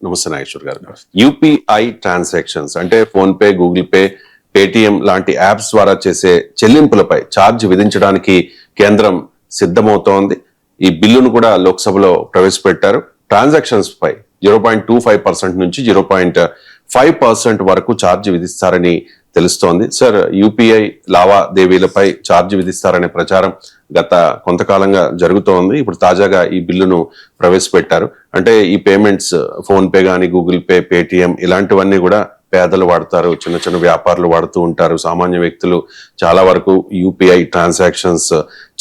నమస్తే నాగేశ్వర్ గారు. UPI transactions అంటే phone pay, Google pay, Paytm లాంటి యాప్స్ ద్వారా చేసే చెల్లింపులపై ఛార్జ్ విధించడానికి కేంద్రం సిద్ధమవుతోంది. ఈ బిల్లును కూడా లోక్సభలో ప్రవేశపెట్టారు. ట్రాన్సాక్షన్స్ పై 0.25% నుంచి 0.5% వరకు ఛార్జ్ విధిస్తారని తెలుస్తోంది. సార్, యూపీఐ లావాదేవీలపై ఛార్జ్ విధిస్తారనే ప్రచారం గత కొంతకాలంగా జరుగుతోంది. ఇప్పుడు తాజాగా ఈ బిల్లును ప్రవేశపెట్టారు. అంటే ఈ పేమెంట్స్ ఫోన్ పే కానీ, గూగుల్ పే, పేటిఎం ఇలాంటివన్నీ కూడా పేదలు వాడతారు, చిన్న చిన్న వ్యాపారులు వాడుతూ ఉంటారు, సామాన్య వ్యక్తులు చాలా వరకు యూపీఐ ట్రాన్సాక్షన్స్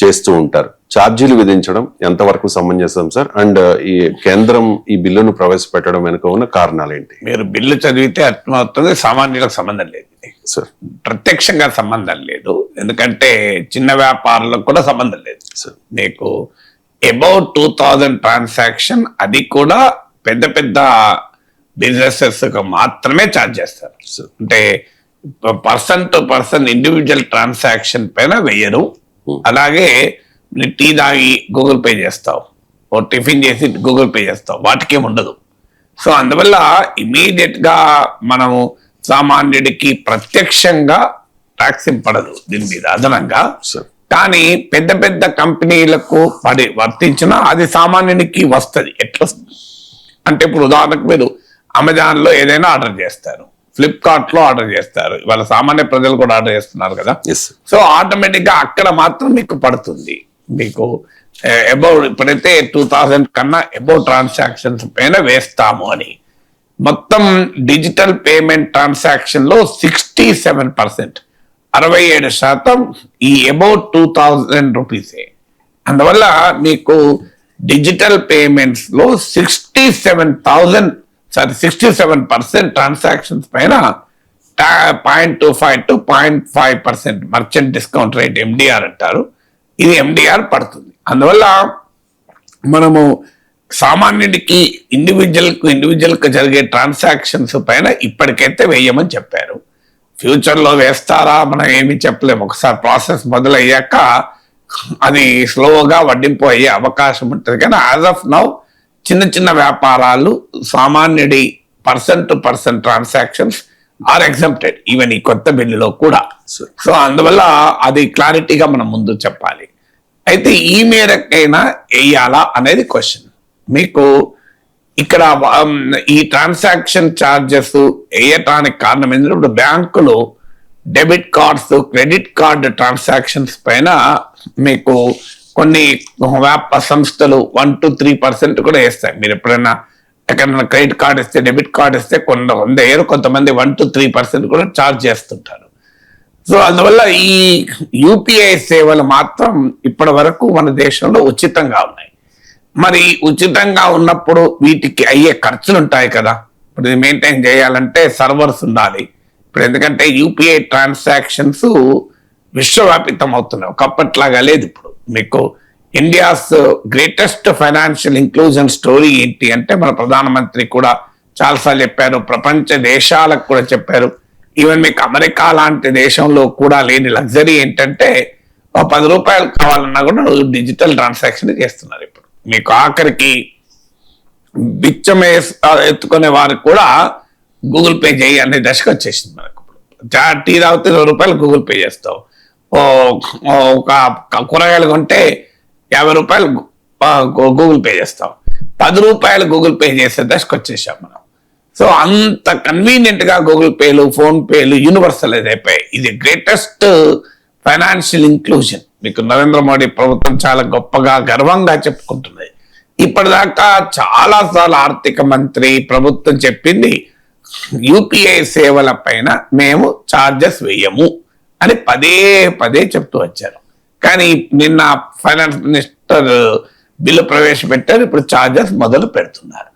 చేస్తూ ఉంటారు. ఛార్జీలు విధించడం ఎంతవరకు సమంజసం సార్? అండ్ ఈ కేంద్రం ఈ బిల్లును ప్రవేశపెట్టడం వెనుక ఉన్న కారణాలు ఏంటి? మీరు బిల్లు చదివితే అర్థమవుతుంది, సామాన్యులకు సంబంధం లేదు సార్. ప్రత్యక్షంగా సంబంధం లేదు, ఎందుకంటే చిన్న వ్యాపారులకు కూడా సంబంధం లేదు సార్. మీకు అబౌట్ 2000 ట్రాన్సాక్షన్, అది కూడా పెద్ద పెద్ద బిజినెసెస్ మాత్రమే ఛార్జ్ చేస్తారు. అంటే person to person individual transaction పైన వెయ్యరు. అలాగే టీ తాగి గూగుల్ పే చేస్తావు, ఓ టిఫిన్ చేసి గూగుల్ పే చేస్తావు, వాటికేం ఉండదు. సో అందువల్ల ఇమీడియట్ గా మనము సామాన్యుడికి ప్రత్యక్షంగా ట్యాక్స్ పడదు దీని మీద అదనంగా. కానీ పెద్ద పెద్ద కంపెనీలకు వర్తించినా అది సామాన్యునికి వస్తుంది. ఎట్లా అంటే ఇప్పుడు ఉదాహరణకు మీరు అమెజాన్ లో ఏదైనా ఆర్డర్ చేస్తారు, ఫ్లిప్కార్ట్ లో ఆర్డర్ చేస్తారు, ఇవాళ సామాన్య ప్రజలు కూడా ఆర్డర్ చేస్తున్నారు కదా. సో ఆటోమేటిక్ గా అక్కడ మాత్రం మీకు పడుతుంది. మీకు అబౌట్ ఇప్పుడైతే 2000 కన్నా అబౌట్ ట్రాన్సాక్షన్స్ పైన వేస్తాము అని. మొత్తం డిజిటల్ పేమెంట్ ట్రాన్సాక్షన్ లో 67%, 67% ఈ అబౌట్ 2000 రూపీసే. అందువల్ల మీకు డిజిటల్ పేమెంట్స్ లో 67% ట్రాన్సాక్షన్స్ పైన 0.25 to 0.5% merchant discount rate, MDR అంటారు. ఇది ఎండిఆర్ పడుతుంది. అందువల్ల మనము సామాన్యుడికి ఇండివిజువల్ కు జరిగే ట్రాన్సాక్షన్స్ పైన ఇప్పటికైతే వేయమని చెప్పారు. ఫ్యూచర్ లో వేస్తారా మనం ఏమి చెప్పలేము. ఒకసారి ప్రాసెస్ మొదలయ్యాక అది స్లోగా వడ్డింపు అయ్యే అవకాశం ఉంటుంది. కానీ యాజ్ ఆఫ్ నౌ చిన్న చిన్న వ్యాపారాలు, సామాన్యుడి person to person transactions are exempted even ఈ కొత్త బిల్లులో కూడా. సో అందువల్ల అది క్లారిటీగా మనం ముందు చెప్పాలి. అయితే ఈ మేరకైనా వేయాలా అనేది క్వశ్చన్. మీకు ఇక్కడ ఈ ట్రాన్సాక్షన్ ఛార్జెస్ వేయటానికి కారణం ఏంటంటే ఇప్పుడు బ్యాంకులు debit cards, credit card transactions పైన మీకు కొన్ని సంస్థలు 1 to 3% కూడా వేస్తాయి. మీరు ఎప్పుడైనా ఎక్కడైనా క్రెడిట్ కార్డ్ ఇస్తే, డెబిట్ కార్డ్ ఇస్తే కొంతమంది 1 to 3% కూడా ఛార్జ్ చేస్తుంటారు. సో అందువల్ల ఈ యూపీఐ సేవలు మాత్రం ఇప్పటి వరకు మన దేశంలో ఉచితంగా ఉన్నాయి. మరి ఉచితంగా ఉన్నప్పుడు వీటికి అయ్యే ఖర్చులు ఉంటాయి కదా. ఇప్పుడు ఇది మెయింటైన్ చేయాలంటే సర్వర్స్ ఉండాలి. ఇప్పుడు ఎందుకంటే యూపీఐ ట్రాన్సాక్షన్స్ విశ్వవ్యాపితం అవుతున్నాయి, ఒకప్పట్లాగా లేదు. ఇప్పుడు మీకు India's greatest financial inclusion story ఏంటి అంటే మన ప్రధానమంత్రి కూడా చాలాసార్లు చెప్పారు, ప్రపంచ దేశాలకు కూడా చెప్పారు. ఈవెన్ మీకు అమెరికా లాంటి దేశంలో కూడా లేని లగ్జరీ ఏంటంటే 10 రూపాయలు కావాలన్నా కూడా డిజిటల్ ట్రాన్సాక్షన్ చేస్తున్నారు. ఇప్పుడు మీకు ఆఖరికి బిచ్చం ఎత్తుకునే వారికి కూడా గూగుల్ పే చేయి అనే దశకు వచ్చేసింది. మనకు టీ తాగితే 20 రూపాయలు గూగుల్ పే చేస్తావు, ఒక కూరగాయలు కొంటే 50 రూపాయలు గూగుల్ పే చేస్తాం, 10 రూపాయలు గూగుల్ పే చేసే దశకు వచ్చేసాం మనం. సో అంత కన్వీనియంట్ గా గూగుల్ పేలు, ఫోన్ పేలు యూనివర్సలైజ్ అయిపోయాయి. ఇది గ్రేటెస్ట్ ఫైనాన్షియల్ ఇంక్లూజన్. మీకు నరేంద్ర మోడీ ప్రభుత్వం చాలా గొప్పగా గర్వంగా చెప్పుకుంటున్నది. ఇప్పటిదాకా చాలా సార్లు ఆర్థిక మంత్రి ప్రభుత్వం చెప్పింది యూపీఐ సేవల పైన మేము ఛార్జెస్ వేయము అని పదే చెప్తూ వచ్చారు. కానీ నిన్న ఫైనాన్స్ మినిస్టర్ బిల్లు ప్రవేశపెట్టారు, ఇప్పుడు ఛార్జెస్ మొదలు పెడుతున్నారు.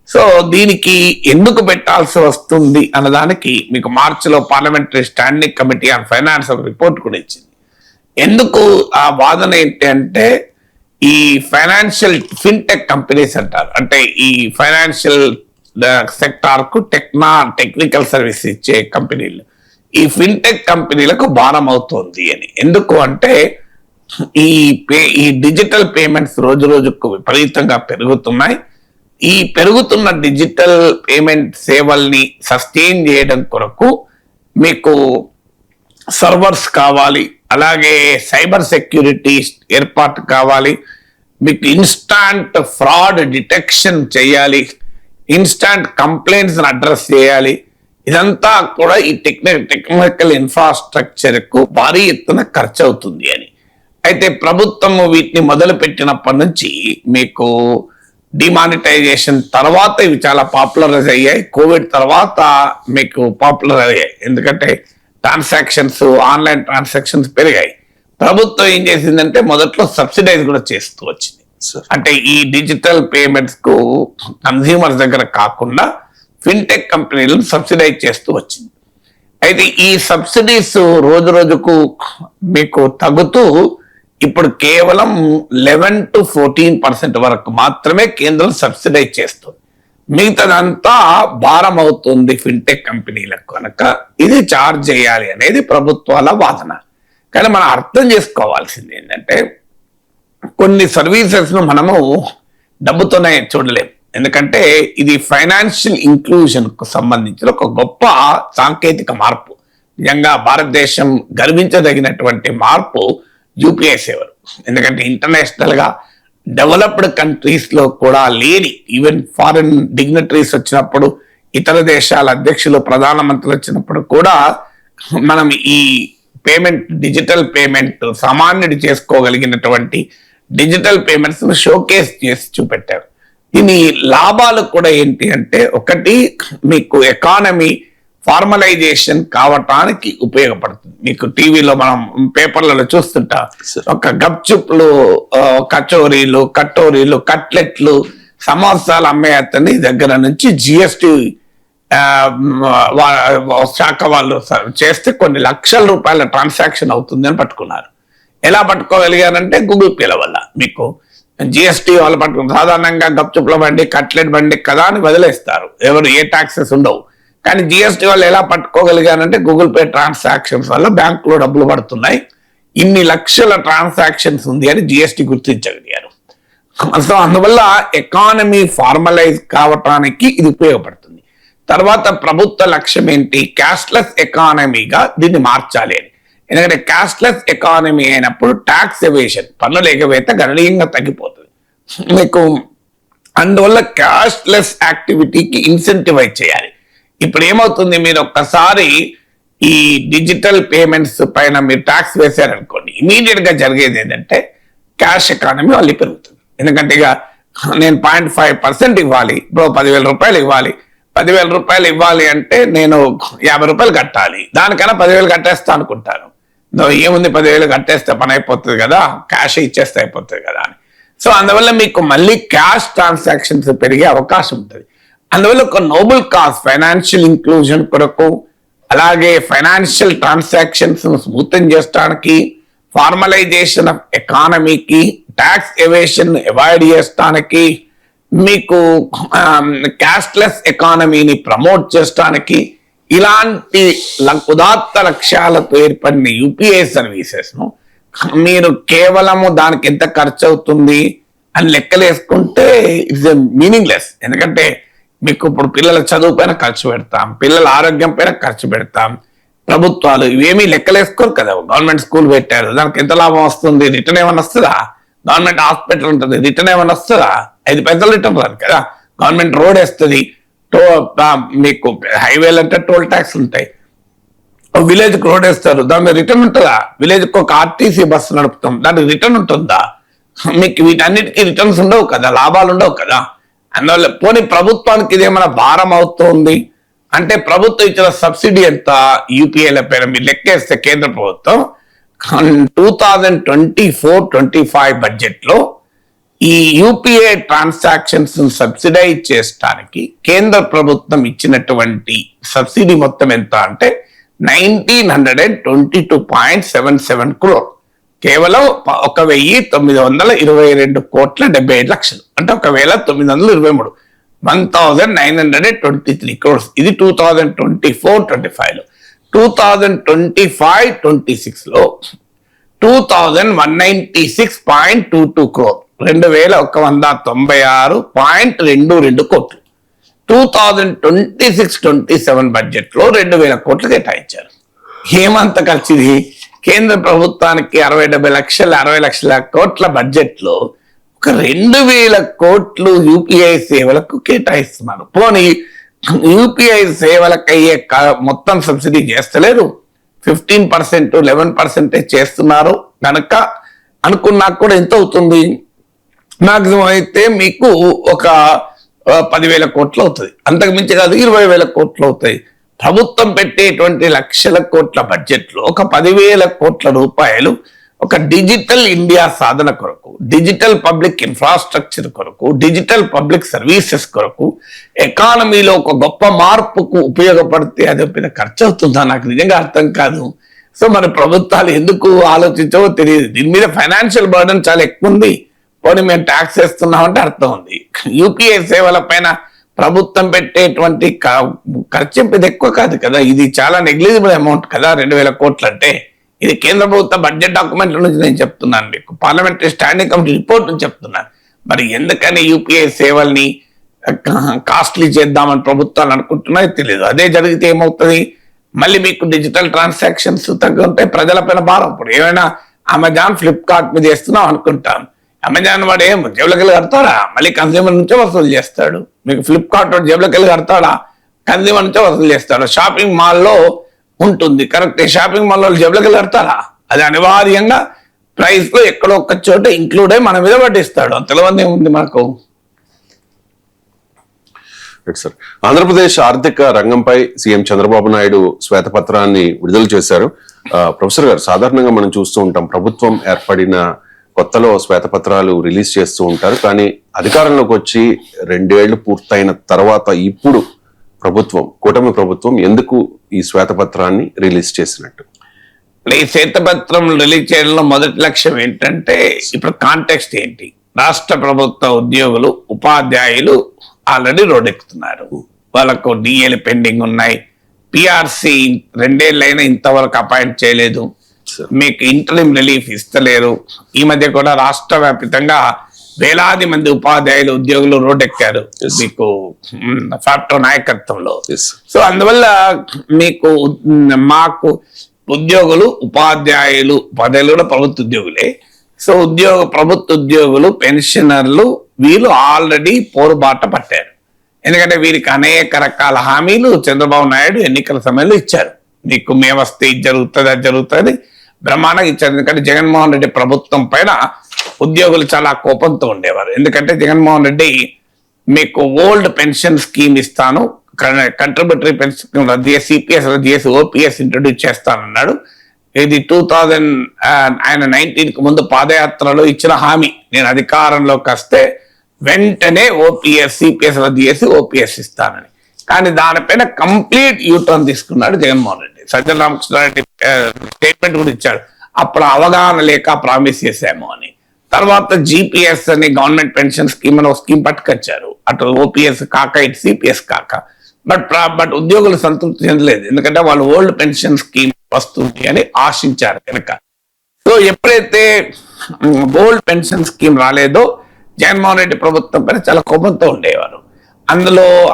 సో దీనికి ఎందుకు పెట్టాల్సి వస్తుంది అన్నదానికి మీకు మార్చిలో parliamentary standing committee on finance ఒక రిపోర్ట్ కూడా ఇచ్చింది. ఎందుకు ఆ వాదన ఏంటి అంటే ఈ ఫైనాన్షియల్ ఫిన్టెక్ కంపెనీస్ అంటారు, అంటే ఈ ఫైనాన్షియల్ సెక్టార్ కు టెక్నికల్ సర్వీస్ ఇచ్చే కంపెనీలు, ఈ ఫిన్టెక్ కంపెనీలకు భారం అవుతుంది అని. ఎందుకు అంటే ఈ డిజిటల్ పేమెంట్స్ రోజు రోజుకు విపరీతంగా పెరుగుతున్నాయి. ఈ పెరుగుతున్న డిజిటల్ పేమెంట్ సేవల్ని సస్టైన్ చేయడం కొరకు మీకు సర్వర్స్ కావాలి, అలాగే సైబర్ సెక్యూరిటీ ఏర్పాటు కావాలి, మీకు ఇన్స్టాంట్ ఫ్రాడ్ డిటెక్షన్ చేయాలి, ఇన్స్టాంట్ కంప్లైంట్స్ అడ్రస్ చేయాలి. ఇదంతా కూడా ఈ టెక్నికల్ ఇన్ఫ్రాస్ట్రక్చర్ కు భారీ ఎత్తున ఖర్చు అవుతుంది అని. అయితే ప్రభుత్వం వీటిని మొదలు పెట్టినప్పటి నుంచి మీకు డిమానిటైజేషన్ తర్వాత ఇవి చాలా పాపులరైజ్ అయ్యాయి. కోవిడ్ తర్వాత మీకు పాపులర్ అయ్యాయి, ఎందుకంటే ట్రాన్సాక్షన్స్, ఆన్లైన్ ట్రాన్సాక్షన్స్ పెరిగాయి. ప్రభుత్వం ఏం చేసిందంటే మొదట్లో సబ్సిడైజ్ కూడా చేస్తూ వచ్చింది. అంటే ఈ డిజిటల్ పేమెంట్స్ కు కన్స్యూమర్స్ దగ్గర కాకుండా ఫిన్టెక్ కంపెనీలను సబ్సిడైజ్ చేస్తూ వచ్చింది. అయితే ఈ సబ్సిడీస్ రోజు రోజుకు మీకు తగ్గుతూ ఇప్పుడు కేవలం 11 to 14% వరకు మాత్రమే కేంద్రం సబ్సిడైజ్ చేస్తుంది. మిగతాదంతా భారం అవుతుంది ఫిన్టెక్ కంపెనీలకు, కనుక ఇది చార్జ్ చేయాలి అనేది ప్రభుత్వాల వాదన. కానీ మనం అర్థం చేసుకోవాల్సింది ఏంటంటే కొన్ని సర్వీసెస్ ను మనము డబ్బుతోనే చూడలేం, ఎందుకంటే ఇది ఫైనాన్షియల్ ఇంక్లూజన్ కు సంబంధించిన ఒక గొప్ప సాంకేతిక మార్పు. నిజంగా భారతదేశం గర్వించదగినటువంటి మార్పు యూపీఐ సేవలు. ఎందుకంటే ఇంటర్నేషనల్ గా డెవలప్డ్ కంట్రీస్ లో కూడా లేని, ఈవెన్ ఫారిన్ డిగ్నిటరీస్ వచ్చినప్పుడు, ఇతర దేశాల అధ్యక్షులు, ప్రధానమంత్రులు వచ్చినప్పుడు కూడా మనం ఈ పేమెంట్, డిజిటల్ పేమెంట్ సామాన్యుడు చేసుకోగలిగినటువంటి డిజిటల్ పేమెంట్స్ ను షోకేస్ చేసి చూపెట్టారు. దీని లాభాలు కూడా ఏంటి అంటే, ఒకటి మీకు ఎకానమీ ఫార్మలైజేషన్ కావటానికి ఉపయోగపడుతుంది. మీకు టీవీలో మనం పేపర్లలో చూస్తుంటాం, ఒక గప్చుప్లు, కచోరీలు, కటోరీలు, కట్లెట్లు, సమోసాలు అమ్మే అతని దగ్గర నుంచి జిఎస్టి శాఖ వాళ్ళు చేస్తే కొన్ని లక్షల రూపాయల ట్రాన్సాక్షన్ అవుతుంది అని పట్టుకున్నారు. ఎలా పట్టుకోగలిగారంటే గూగుల్ పేల వల్ల. మీకు జిఎస్టి వాళ్ళు పట్టుకున్నారు. సాధారణంగా గప్చుప్ల బండి, కట్లెట్ బండి కదా అని వదిలేస్తారు, ఎవరు ఏ టాక్సెస్ ఉండవు. కానీ జిఎస్టి వాళ్ళు ఎలా పట్టుకోగలిగారంటే గూగుల్ పే ట్రాన్సాక్షన్స్ వల్ల బ్యాంకులో డబ్బులు పడుతున్నాయి, ఇన్ని లక్షల ట్రాన్సాక్షన్స్ ఉంది అని జిఎస్టి గుర్తించగలిగారు. సో అందువల్ల ఎకానమీ ఫార్మలైజ్ కావటానికి ఇది ఉపయోగపడుతుంది. తర్వాత ప్రభుత్వ లక్ష్యం ఏంటి, క్యాష్లెస్ ఎకానమీగా దీన్ని మార్చాలి అని. ఎందుకంటే క్యాష్లెస్ ఎకానమీ అయినప్పుడు ట్యాక్స్ ఎవేషన్, పన్నుల ఎగవేత గణనీయంగా తగ్గిపోతుంది మీకు. అందువల్ల క్యాష్లెస్ యాక్టివిటీకి ఇన్సెంటివైజ్ చేయాలి. ఇప్పుడు ఏమవుతుంది, మీరు ఒక్కసారి ఈ డిజిటల్ పేమెంట్స్ పైన మీరు ట్యాక్స్ వేశారనుకోండి, ఇమీడియట్ గా జరిగేది ఏంటంటే క్యాష్ ఎకానమీ వాళ్ళు పెరుగుతుంది. ఎందుకంటే ఇక నేను 0.5% ఇవ్వాలి, ఇప్పుడు 10,000 రూపాయలు ఇవ్వాలి. 10,000 రూపాయలు ఇవ్వాలి అంటే నేను 50 రూపాయలు కట్టాలి, దానికన్నా 10,000 కట్టేస్తా అనుకుంటాను. ఏముంది 10,000 కట్టేస్తే పని అయిపోతుంది కదా, క్యాష్ ఇచ్చేస్తే అయిపోతుంది కదా అని. సో అందువల్ల మీకు మళ్ళీ క్యాష్ ట్రాన్సాక్షన్స్ పెరిగే అవకాశం ఉంటుంది. అందువల్ల ఒక నోబుల్ కాజ్ ఫైనాన్షియల్ ఇంక్లూజన్ కొరకు, అలాగే ఫైనాన్షియల్ ట్రాన్సాక్షన్స్ స్మూతన్ చేయడానికి, ఫార్మలైజేషన్ ఆఫ్ ఎకానమీకి, ట్యాక్స్ ఎవేషన్ అవాయిడ్ చేయడానికి, మీకు క్యాష్లెస్ ఎకానమీని ప్రమోట్ చేయడానికి, ఇలాంటి ఉదాత్త లక్ష్యాలతో ఏర్పడిన యూపీఐ సర్వీసెస్ ను మీరు కేవలము దానికి ఎంత ఖర్చు అవుతుంది అని లెక్కలేసుకుంటే ఇట్స్ మీనింగ్లెస్. ఎందుకంటే మీకు ఇప్పుడు పిల్లల చదువు పైన ఖర్చు పెడతాం, పిల్లల ఆరోగ్యం పైన ఖర్చు పెడతాం. ప్రభుత్వాలు ఇవేమీ లెక్కలేసుకోరు కదా. గవర్నమెంట్ స్కూల్ పెట్టారు, దానికి ఎంత లాభం వస్తుంది, రిటర్న్ ఏమైనా వస్తుందా? గవర్నమెంట్ హాస్పిటల్ ఉంటుంది, రిటర్న్ ఏమైనా వస్తుందా? 5 పైసలు రిటర్న్ రాదు కదా. గవర్నమెంట్ రోడ్ వేస్తుంది, మీకు హైవేలు అంటే టోల్ ట్యాక్స్ ఉంటాయి. విలేజ్ కు రోడ్ వేస్తారు, దాని మీద రిటర్న్ ఉంటుందా? విలేజ్ కు ఒక ఆర్టీసీ బస్సు నడుపుతాం, దానికి రిటర్న్ ఉంటుందా? మీకు వీటన్నిటికీ రిటర్న్స్ ఉండవు కదా, లాభాలు ఉండవు కదా. అందువల్ల పోనీ ప్రభుత్వానికి ఇదేమైనా భారం అవుతుంది అంటే, ప్రభుత్వం ఇచ్చిన సబ్సిడీ ఎంత యూపీఐల పైన మీరు లెక్కేస్తే కేంద్ర ప్రభుత్వం 2024-25 బడ్జెట్ లో ఈ యూపీఐ ట్రాన్సాక్షన్స్ సబ్సిడైజ్ చేయడానికి కేంద్ర ప్రభుత్వం ఇచ్చినటువంటి సబ్సిడీ మొత్తం ఎంత అంటే 1922.77 crore. కేవలం 1,922,75,00,000 అంటే 1,923 1,923 crores. ఇది 2024-25 లో. 2025-26 లో 2,196.22 crore 2196.22 కోట్లు. 2026-27 బడ్జెట్ లో 2000 కోట్లు కేటాయించారు. ఏమంత ఖర్చుది? కేంద్ర ప్రభుత్వానికి 60 లక్షల కోట్ల బడ్జెట్ లో ఒక 2000 కోట్లు యూపీఐ సేవలకు కేటాయిస్తున్నారు. పోనీ యూపీఐ సేవలకు అయ్యే మొత్తం సబ్సిడీ చేస్తలేరు, 15% 11% చేస్తున్నారు కనుక అనుకున్నా కూడా ఎంత అవుతుంది? మాక్సిమం అయితే మీకు ఒక 10,000 కోట్లు అవుతుంది, అంతకు మించి కాదు 20,000 కోట్లు అవుతాయి. ప్రభుత్వం పెట్టేటువంటి లక్షల కోట్ల బడ్జెట్ లో ఒక 10,000 కోట్ల రూపాయలు ఒక డిజిటల్ ఇండియా సాధన కొరకు, డిజిటల్ పబ్లిక్ ఇన్ఫ్రాస్ట్రక్చర్ కొరకు, డిజిటల్ పబ్లిక్ సర్వీసెస్ కొరకు, ఎకానమీలో ఒక గొప్ప మార్పుకు ఉపయోగపడితే అది పెద్ద ఖర్చు అవుతుందా? నాకు నిజంగా అర్థం కాదు. సో మన ప్రభుత్వాలు ఎందుకు ఆలోచించవో తెలియదు. దీని మీద ఫైనాన్షియల్ బర్డన్ చాలా ఎక్కువ ఉంది. పోనీ మేము ట్యాక్స్ వేస్తున్నామంటే అర్థం ఉంది. యూపీఐ సేవల పైన ప్రభుత్వం పెట్టేటువంటి ఖర్చు పెద్ద ఎక్కువ కాదు కదా, ఇది చాలా నెగ్లిజిబుల్ అమౌంట్ కదా 2,000 కోట్లు అంటే. ఇది కేంద్ర ప్రభుత్వ బడ్జెట్ డాక్యుమెంట్ల నుంచి నేను చెప్తున్నాను, మీకు పార్లమెంటరీ స్టాండింగ్ కమిటీ రిపోర్ట్ నుంచి చెప్తున్నాను. మరి ఎందుకని యూపీఐ సేవల్ని కాస్ట్లీ చేద్దామని ప్రభుత్వాలు అనుకుంటున్నాయో తెలియదు. అదే జరిగితే ఏమవుతుంది? మళ్ళీ మీకు డిజిటల్ ట్రాన్సాక్షన్స్ తగ్గుంటే ప్రజలపైన భారం. ఇప్పుడు ఏమైనా అమెజాన్ ఫ్లిప్కార్ట్ మీద వేస్తున్నాం అనుకుంటాను, అమెజాన్ వాడు ఏం జేబులకెళ్ళి కడతాడా? మళ్ళీ కన్స్యూమర్ నుంచే వసూలు చేస్తాడు. మీకు ఫ్లిప్కార్ట్ వాడు జేబులకెళ్ళి కడతాడా? కన్స్యూమర్ నుంచే వసూలు చేస్తాడు. షాపింగ్ మాల్లో ఉంటుంది కరెక్ట్, షాపింగ్ మాల్ వాళ్ళు జేబులకెళ్ళి కడతారా? అది అనివార్యంగా ప్రైస్ లో ఎక్కడో ఒక్క చోట ఇంక్లూడ్ అయ్యి మన మీద పట్టిస్తాడు. అంతలోనే ఉంది మనకు. సార్, ఆంధ్రప్రదేశ్ ఆర్థిక రంగంపై సీఎం చంద్రబాబు నాయుడు శ్వేతపత్రాన్ని విడుదల చేశారు. ప్రొఫెసర్ గారు, సాధారణంగా మనం చూస్తూ ఉంటాం ప్రభుత్వం ఏర్పడిన కొత్తలో శ్వేతపత్రాలు రిలీజ్ చేస్తూ ఉంటారు, కానీ అధికారంలోకి వచ్చి 2 ఏళ్లు పూర్తయిన తర్వాత ఇప్పుడు కూటమి ప్రభుత్వం ఎందుకు ఈ శ్వేతపత్రాన్ని రిలీజ్ చేసినట్టు? ఈ శ్వేతపత్రం రిలీజ్ చేయడంలో మొదటి లక్ష్యం ఏంటంటే, ఇప్పుడు కాంటెక్స్ట్ ఏంటి? రాష్ట్ర ప్రభుత్వ ఉద్యోగులు, ఉపాధ్యాయులు ఆల్రెడీ రోడ్డెక్కుతున్నారు. వాళ్ళకు డిఏలు పెండింగ్ ఉన్నాయి, పిఆర్సి 2 ఏళ్ళైనా ఇంతవరకు అపాయింట్ చేయలేదు, మీకు ఇంటరిమ్ రిలీఫ్ ఇస్తలేరు. ఈ మధ్య కూడా రాష్ట్ర వ్యాప్తంగా వేలాది మంది ఉపాధ్యాయులు, ఉద్యోగులు రోడ్డెక్కారు మీకు ఫ్యాప్టో నాయకత్వంలో. సో అందువల్ల మీకు మాకు ఉద్యోగులు, ఉపాధ్యాయులు కూడా ప్రభుత్వ ఉద్యోగులే. సో ప్రభుత్వ ఉద్యోగులు, పెన్షనర్లు వీళ్ళు ఆల్రెడీ పోరుబాట పట్టారు. ఎందుకంటే వీరికి అనేక రకాల హామీలు చంద్రబాబు నాయుడు ఎన్నికల సమయంలో ఇచ్చారు. మీకు మేము వస్తే ఇది జరుగుతుంది, అది జరుగుతుంది బ్రహ్మాండంగా ఇచ్చారు. ఎందుకంటే జగన్మోహన్ రెడ్డి ప్రభుత్వం పైన ఉద్యోగులు చాలా కోపంతో ఉండేవారు. ఎందుకంటే జగన్మోహన్ రెడ్డి మీకు ఓల్డ్ పెన్షన్ స్కీమ్ ఇస్తాను, కంట్రిబ్యూటరీ పెన్షన్ స్కీమ్ రద్దు చేసి సిపిఎస్ రద్దు చేసి ఓపీఎస్ ఇంట్రొడ్యూస్ చేస్తానన్నాడు. ఇది 2019 ముందు పాదయాత్రలో ఇచ్చిన హామీ. నేను అధికారంలోకి వస్తే వెంటనే ఓపీఎస్ సిపిఎస్ రద్దు చేసి ఓపీఎస్ ఇస్తానని. కానీ దానిపైన కంప్లీట్ యూటర్న్ తీసుకున్నాడు జగన్మోహన్ రెడ్డి. సజ్జల రామకృష్ణారెడ్డి స్టేట్మెంట్ కూడా ఇచ్చాడు, అప్పుడు అవగాహన లేక ప్రామిస్ చేశాము అని. తర్వాత జీపీఎస్ అని గవర్నమెంట్ పెన్షన్ స్కీమ్ అని ఒక స్కీమ్ పట్టుకొచ్చారు, అటు ఓపీఎస్ కాక ఇటు సిపిఎస్ కాక. బట్ ఉద్యోగులు సంతృప్తి చెందలేదు, ఎందుకంటే వాళ్ళు ఓల్డ్ పెన్షన్ స్కీమ్ వస్తుంది అని ఆశించారు కనుక. సో ఎప్పుడైతే ఓల్డ్ పెన్షన్ స్కీమ్ రాలేదో జగన్మోహన్ రెడ్డి ప్రభుత్వం పైన చాలా కోపంతో ఉండేవారు.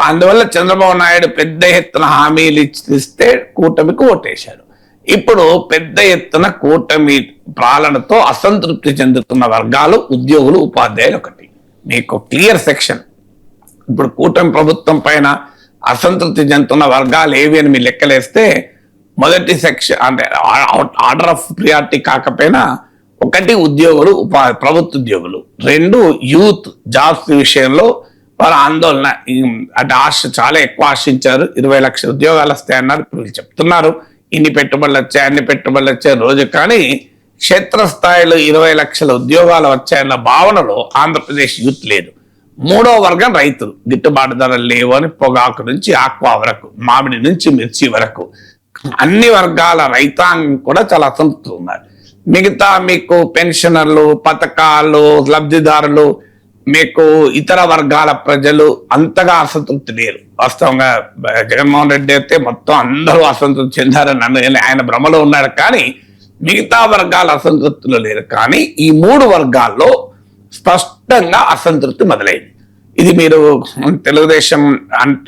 అందువల్ల చంద్రబాబు నాయుడు పెద్ద ఎత్తున హామీలు ఇస్తే కూటమికి ఓటేశాడు. ఇప్పుడు పెద్ద ఎత్తున కూటమి పాలనతో అసంతృప్తి చెందుతున్న వర్గాలు ఉద్యోగులు, ఉపాధ్యాయులు ఒకటి. మీకు క్లియర్ సెక్షన్. ఇప్పుడు కూటమి ప్రభుత్వం పైన అసంతృప్తి చెందుతున్న వర్గాలు ఏవి అని మీరు లెక్కలేస్తే, మొదటి సెక్షన్ అంటే ఆర్డర్ ఆఫ్ ప్రియారిటీ కాకపోయినా, 1 ఉద్యోగులు, ప్రభుత్వ ఉద్యోగులు, 2 యూత్ జాబ్స్ విషయంలో వారి ఆందోళన. అంటే చాలా ఎక్కువ ఆశించారు, 20 లక్షల ఉద్యోగాలు వస్తాయన్నారు. ఇప్పుడు వీళ్ళు చెప్తున్నారు ఇన్ని పెట్టుబడులు వచ్చాయి, అన్ని పెట్టుబడులు వచ్చాయి రోజు, కానీ క్షేత్రస్థాయిలో 20 లక్షల ఉద్యోగాలు వచ్చాయన్న భావనలో ఆంధ్రప్రదేశ్ యూత్ లేదు. 3వ వర్గం రైతులు, గిట్టుబాటు ధరలు లేవు అని పొగాకు నుంచి ఆక్వా వరకు, మామిడి నుంచి మిర్చి వరకు అన్ని వర్గాల రైతాంగం కూడా చాలా అసంతృప్తి ఉన్నారు. మిగతా మీకు పెన్షనర్లు, పథకాలు, లబ్ధిదారులు, మీకు ఇతర వర్గాల ప్రజలు అంతగా అసంతృప్తి లేరు. వాస్తవంగా జగన్మోహన్ రెడ్డి అయితే మొత్తం అందరూ అసంతృప్తి చెందారని ఆయన భ్రమలో ఉన్నాడు, కానీ మిగతా వర్గాల అసంతృప్తిలో లేరు. కానీ ఈ 3 వర్గాల్లో స్పష్టంగా అసంతృప్తి మొదలైంది. ఇది మీరు తెలుగుదేశం